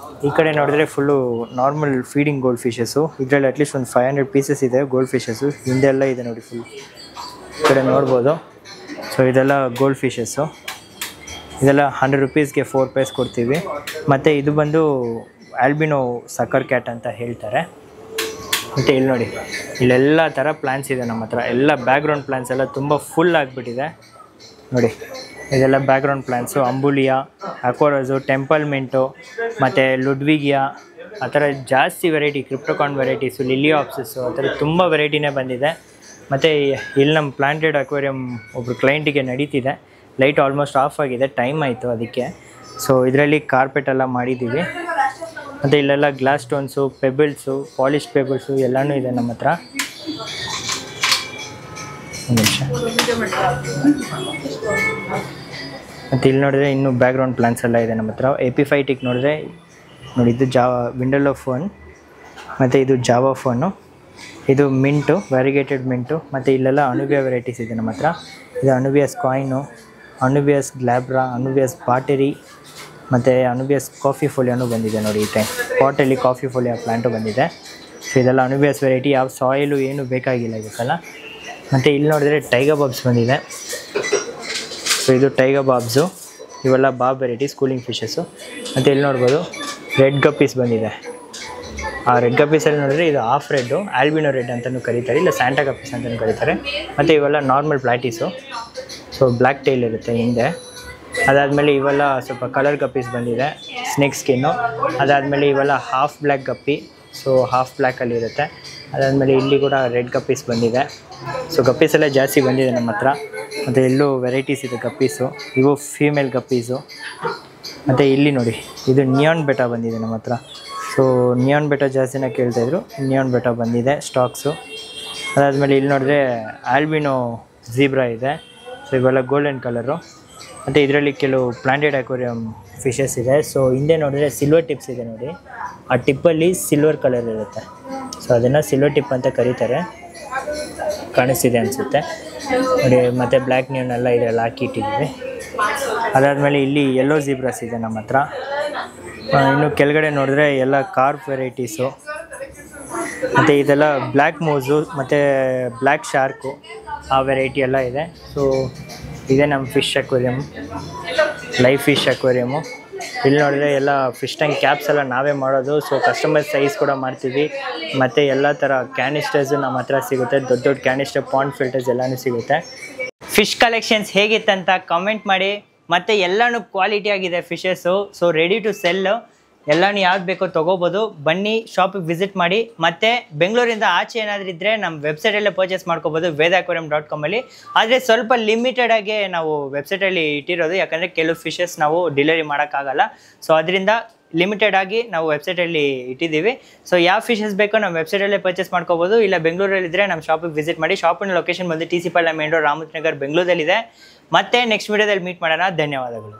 ಈ ಕಡೆ ನೋಡಿದ್ರೆ full normal feeding gold fishes. ಇದರಲ್ಲಿ ಅಟ್ಲೀಸ್ಟ್ ಒಂದು 500 ಪೀಸಸ್ ಇದೆ ಗೋಲ್ಡ್ ಫಿಶಸ್ಸು. ಹಿಂದೆಲ್ಲ ಇದೆ ನೋಡಿ ಫುಲ್, ಈ ಕಡೆ ನೋಡ್ಬೋದು. ಸೊ ಇದೆಲ್ಲ ಗೋಲ್ಡ್ ಫಿಶಸ್ಸು. ಇದೆಲ್ಲ 100 ರೂಪೀಸ್ಗೆ 4 ಪೀಸ್ ಕೊಡ್ತೀವಿ. ಮತ್ತು ಇದು ಬಂದು ಆಲ್ಬಿನೋ ಸಕ್ಕರ್ ಕ್ಯಾಟ್ ಅಂತ ಹೇಳ್ತಾರೆ. ಮತ್ತು ಇಲ್ಲಿ ನೋಡಿ, ಇಲ್ಲೆಲ್ಲ ಥರ ಪ್ಲ್ಯಾನ್ಸ್ ಇದೆ ನಮ್ಮ ಹತ್ರ. ಎಲ್ಲ ಬ್ಯಾಕ್ಗ್ರೌಂಡ್ ಪ್ಲ್ಯಾನ್ಸ್ ಎಲ್ಲ ತುಂಬ ಫುಲ್ ಆಗಿಬಿಟ್ಟಿದೆ ನೋಡಿ. ಇದೆಲ್ಲ ಬ್ಯಾಕ್ಗ್ರೌಂಡ್ ಪ್ಲ್ಯಾನ್ಸು, ಅಂಬುಲಿಯಾ, ಅಕೋರಸು, ಟೆಂಪಲ್ ಮಿಂಟು, ಮತ್ತು ಲುಡ್ವಿಗಿಯಾ, ಆ ಥರ ಜಾಸ್ತಿ ವೆರೈಟಿ, ಕ್ರಿಪ್ಟೋಕಾನ್ ವೆರೈಟೀಸು, ಲಿಲಿಯಾಪ್ಸಸ್ಸು, ಆ ಥರ ತುಂಬ ವೆರೈಟಿನೇ ಬಂದಿದೆ. ಮತ್ತು ಇಲ್ಲಿ ನಮ್ಮ ಪ್ಲಾಂಟೆಡ್ ಅಕ್ವೇರಿಯಂ ಒಬ್ಬರು ಕ್ಲೈಂಟಿಗೆ ನಡೀತಿದೆ. ಲೈಟ್ ಆಲ್ಮೋಸ್ಟ್ ಆಫ್ ಆಗಿದೆ, ಟೈಮ್ ಆಯಿತು ಅದಕ್ಕೆ. ಸೊ ಇದರಲ್ಲಿ ಕಾರ್ಪೆಟ್ ಎಲ್ಲ ಮಾಡಿದ್ದೀವಿ. ಮತ್ತು ಇಲ್ಲೆಲ್ಲ ಗ್ಲಾಸ್ ಸ್ಟೋನ್ಸು, ಪೆಬಲ್ಸು, ಪಾಲಿಶ್ ಪೆಬಲ್ಸು ಎಲ್ಲನೂ ಇದೆ ನಮ್ಮ ಹತ್ರ. ಒಂದು ನಿಮಿಷ. ಮತ್ತು ಇಲ್ಲಿ ನೋಡಿದ್ರೆ ಇನ್ನೂ ಬ್ಯಾಕ್ಗ್ರೌಂಡ್ ಪ್ಲಾನ್ಸ್ ಎಲ್ಲ ಇದೆ ನಮ್ಮ ಹತ್ರ. ಎಪಿಫೈಟಿಕ್ ನೋಡಿದ್ರೆ ನೋಡಿ, ಇದು ವಿಂಡೋಲೋ ಫೋನ್, ಮತ್ತು ಇದು ಜಾವಾ ಫೋನು, ಇದು ಮಿಂಟು, ವ್ಯಾರಿಗೇಟೆಡ್ ಮಿಂಟು. ಮತ್ತು ಇಲ್ಲೆಲ್ಲ ಅನುಬಿಯಾ ವೆರೈಟೀಸ್ ಇದೆ ನಮ್ಮ ಹತ್ರ. ಇದು ಅನುಬಿಯಸ್ ಕಾಯಿನು, ಅನುಬಿಯಸ್ ಗ್ಲಾಬ್ರಾ, ಅನುಬಿಯಸ್ ಬಾಟರಿ, ಮತ್ತು ಅನುಬಿಯಸ್ ಕಾಫಿ ಫೋಲಿಯಾನು ಬಂದಿದೆ ನೋಡಿ. ಈ ಟೈಮ್ ಪಾಟಲ್ಲಿ ಕಾಫಿ ಫೋಲಿಯಾ ಪ್ಲ್ಯಾಂಟು ಬಂದಿದೆ. ಸೊ ಇದೆಲ್ಲ ಅನುಬಿಯಸ್ ವೆರೈಟಿ. ಯಾವ ಸಾಯಿಲು ಏನು ಬೇಕಾಗಿಲ್ಲ ಇದಕ್ಕೆಲ್ಲ. ಮತ್ತು ಇಲ್ಲಿ ನೋಡಿದ್ರೆ ಟೈಗರ್ ಬಾಬ್ಸ್ ಬಂದಿದೆ. ಸೊ ಇದು ಟೈಗರ್ ಬಾಬ್ಸು, ಇವೆಲ್ಲ ಬಾಬ್ ವೆರೈಟೀಸ್ ಕೂಲಿಂಗ್ ಫಿಶಸ್ಸು. ಮತ್ತು ಇಲ್ಲಿ ನೋಡ್ಬೋದು ರೆಡ್ ಗಪ್ಪೀಸ್ ಬಂದಿದೆ. ಆ ರೆಡ್ ಗಪ್ಪೀಸಲ್ಲಿ ನೋಡಿದ್ರೆ ಇದು ಹಾಫ್ ರೆಡ್ಡು, ಆಲ್ಬಿನೋ ರೆಡ್ ಅಂತಲೂ ಕರೀತಾರೆ, ಇಲ್ಲ ಸ್ಯಾಂಟಾ ಗಪ್ಪೀಸ್ ಅಂತಲೂ ಕರೀತಾರೆ. ಮತ್ತು ಇವೆಲ್ಲ ನಾರ್ಮಲ್ ಪ್ಲಾಟೀಸು, ಸೊ ಬ್ಲ್ಯಾಕ್ ಟೈಲ್ ಇರುತ್ತೆ ಹಿಂದೆ. ಅದಾದಮೇಲೆ ಇವೆಲ್ಲ ಸ್ವಲ್ಪ ಕಲರ್ ಗಪ್ಪೀಸ್ ಬಂದಿದೆ, ಸ್ನೇಕ್ ಸ್ಕಿನ್ನು. ಅದಾದಮೇಲೆ ಇವೆಲ್ಲ half black guppy, so half ಬ್ಲ್ಯಾಕಲ್ಲಿರುತ್ತೆ. ಅದಾದಮೇಲೆ ಇಲ್ಲಿ ಕೂಡ ರೆಡ್ ಗಪ್ಪೀಸ್ ಬಂದಿದೆ. ಸೊ ಗಪ್ಪೀಸ್ ಎಲ್ಲ ಜಾಸ್ತಿ ಬಂದಿದೆ ನಮ್ಮ ಹತ್ರ. ಮತ್ತು ಎಲ್ಲೂ ವೆರೈಟೀಸ್ ಇದೆ ಗಪ್ಪೀಸು, ಇವು ಫೀಮೇಲ್ ಗಪ್ಪೀಸು. ಮತ್ತು ಇಲ್ಲಿ ನೋಡಿ ಇದು ನಿಯಾನ್ ಬೆಟಾ ಬಂದಿದೆ ನಮ್ಮ ಹತ್ರ. ಸೊ ನಿಯಾನ್ ಬೆಟಾ ಜಾಸ್ತಿನ ಕೇಳ್ತಾಯಿದ್ರು, ನಿಯಾನ್ ಬೆಟಾ ಬಂದಿದೆ ಸ್ಟಾಕ್ಸು. ಅದಾದಮೇಲೆ ಇಲ್ಲಿ ನೋಡಿದ್ರೆ ಆಲ್ಬಿನೋ ಝೀಬ್ರಾ ಇದೆ. ಸೊ ಇವೆಲ್ಲ ಗೋಲ್ಡನ್ ಕಲರು. ಮತ್ತು ಇದರಲ್ಲಿ ಕೆಲವು ಪ್ಲಾಂಟೆಡ್ ಅಕ್ವೇರಿಯಂ ಫಿಶಸ್ ಇದೆ. ಸೊ ಹಿಂದೆ ನೋಡಿದ್ರೆ ಸಿಲ್ವರ್ ಟಿಪ್ಸ್ ಇದೆ ನೋಡಿ, ಆ ಟಿಪ್ಪಲ್ಲಿ ಸಿಲ್ವರ್ ಕಲರ್ ಇರುತ್ತೆ. ಸೊ ಅದನ್ನು ಸಿಲ್ವರ್ ಟಿಪ್ ಅಂತ ಕರೀತಾರೆ, ಕಾಣಿಸ್ತಿದೆ ಅನಿಸುತ್ತೆ ನೋಡಿ. ಮತ್ತು ಬ್ಲ್ಯಾಕ್ ನ್ಯೂನೆಲ್ಲ ಇದೆಲ್ಲ ಹಾಕಿಟ್ಟಿದ್ದೀವಿ. ಅದಾದಮೇಲೆ ಇಲ್ಲಿ ಯೆಲ್ಲೋ ಝೀಬ್ರಾಸ್ ಇದೆ ನಮ್ಮ ಹತ್ರ. ಇನ್ನು ಕೆಳಗಡೆ ನೋಡಿದ್ರೆ ಎಲ್ಲ ಕಾರ್ಪ್ ವೆರೈಟೀಸು. ಮತ್ತು ಇದೆಲ್ಲ ಬ್ಲ್ಯಾಕ್ ಮೂಸು ಮತ್ತು ಬ್ಲ್ಯಾಕ್ ಶಾರ್ಕು, ಆ ವೆರೈಟಿ ಎಲ್ಲ ಇದೆ. ಸೊ ಇದೇ ನಮ್ಮ ಫಿಶ್ ಅಕ್ವೇರಿಯಮ್, ಲೈವ್ ಫಿಶ್ ಅಕ್ವೇರಿಯಮು. ಇಲ್ಲಿ ನೋಡಿದ್ರೆ ಎಲ್ಲ ಫಿಶ್ ಟ್ಯಾಂಕ್ ಕ್ಯಾಪ್ಸ್ ಎಲ್ಲ ನಾವೇ ಮಾಡೋದು. ಸೊ ಕಸ್ಟಮೈಸ್ ಸೈಜ್ ಕೂಡ ಮಾಡ್ತೀವಿ. ಮತ್ತು ಎಲ್ಲ ಥರ ಕ್ಯಾನಿಸ್ಟರ್ಸು ನಮ್ಮ ಹತ್ರ ಸಿಗುತ್ತೆ, ದೊಡ್ಡ ದೊಡ್ಡ ಕ್ಯಾನಿಸ್ಟರ್, ಪಾಂಡ್ ಫಿಲ್ಟರ್ಸ್ ಎಲ್ಲನೂ ಸಿಗುತ್ತೆ. ಫಿಶ್ ಕಲೆಕ್ಷನ್ಸ್ ಹೇಗಿತ್ತಂತ ಕಮೆಂಟ್ ಮಾಡಿ. ಮತ್ತು ಎಲ್ಲನೂ ಕ್ವಾಲಿಟಿ ಆಗಿದೆ fishes. So ready to sell, ಎಲ್ಲನೂ ಯಾವ್ದು ಬೇಕೋ ತೊಗೋಬೋದು. ಬನ್ನಿ ಶಾಪಿಗೆ ವಿಸಿಟ್ ಮಾಡಿ. ಮತ್ತು ಬೆಂಗಳೂರಿಂದ ಆಚೆ ಏನಾದರೂ ಇದ್ದರೆ ನಮ್ಮ ವೆಬ್ಸೈಟಲ್ಲೇ ಪರ್ಚೇಸ್ ಮಾಡ್ಕೋಬೋದು, vedaquarium.com ಅಲ್ಲಿ. ಆದರೆ ಸ್ವಲ್ಪ ಲಿಮಿಟೆಡಾಗಿ ನಾವು ವೆಬ್ಸೈಟಲ್ಲಿ ಇಟ್ಟಿರೋದು, ಯಾಕಂದರೆ ಕೆಲವು ಫಿಶಸ್ ನಾವು ಡೆಲಿವರಿ ಮಾಡೋಕ್ಕಾಗಲ್ಲ. ಸೊ ಅದರಿಂದ ಲಿಮಿಟೆಡಾಗಿ ನಾವು ವೆಬ್ಸೈಟಲ್ಲಿ ಇಟ್ಟಿದ್ದೀವಿ. ಸೊ ಯಾವ ಫಿಶಸ್ ಬೇಕೋ ನಮ್ಮ ವೆಬ್ಸೈಟಲ್ಲೇ ಪರ್ಚೇಸ್ ಮಾಡ್ಕೋಬೋದು. ಇಲ್ಲ ಬೆಂಗಳೂರಲ್ಲಿದ್ದರೆ ನಮ್ಮ ಶಾಪಿಗೆ ವಿಸಿಟ್ ಮಾಡಿ. ಶಾಪಿನ ಲೊಕೇಶನ್ ಬಂದು TC ಪಾಳ್ಯ ಮೇನ್ ರೋಡ್, ರಾಮತ್ ನಗರ್, ಬೆಂಗಳೂರಲ್ಲಿದೆ. ಮತ್ತೆ ನೆಕ್ಸ್ಟ್ ವಿಡಿಯೋದಲ್ಲಿ ಮೀಟ್ ಮಾಡೋಣ. ಧನ್ಯವಾದಗಳು.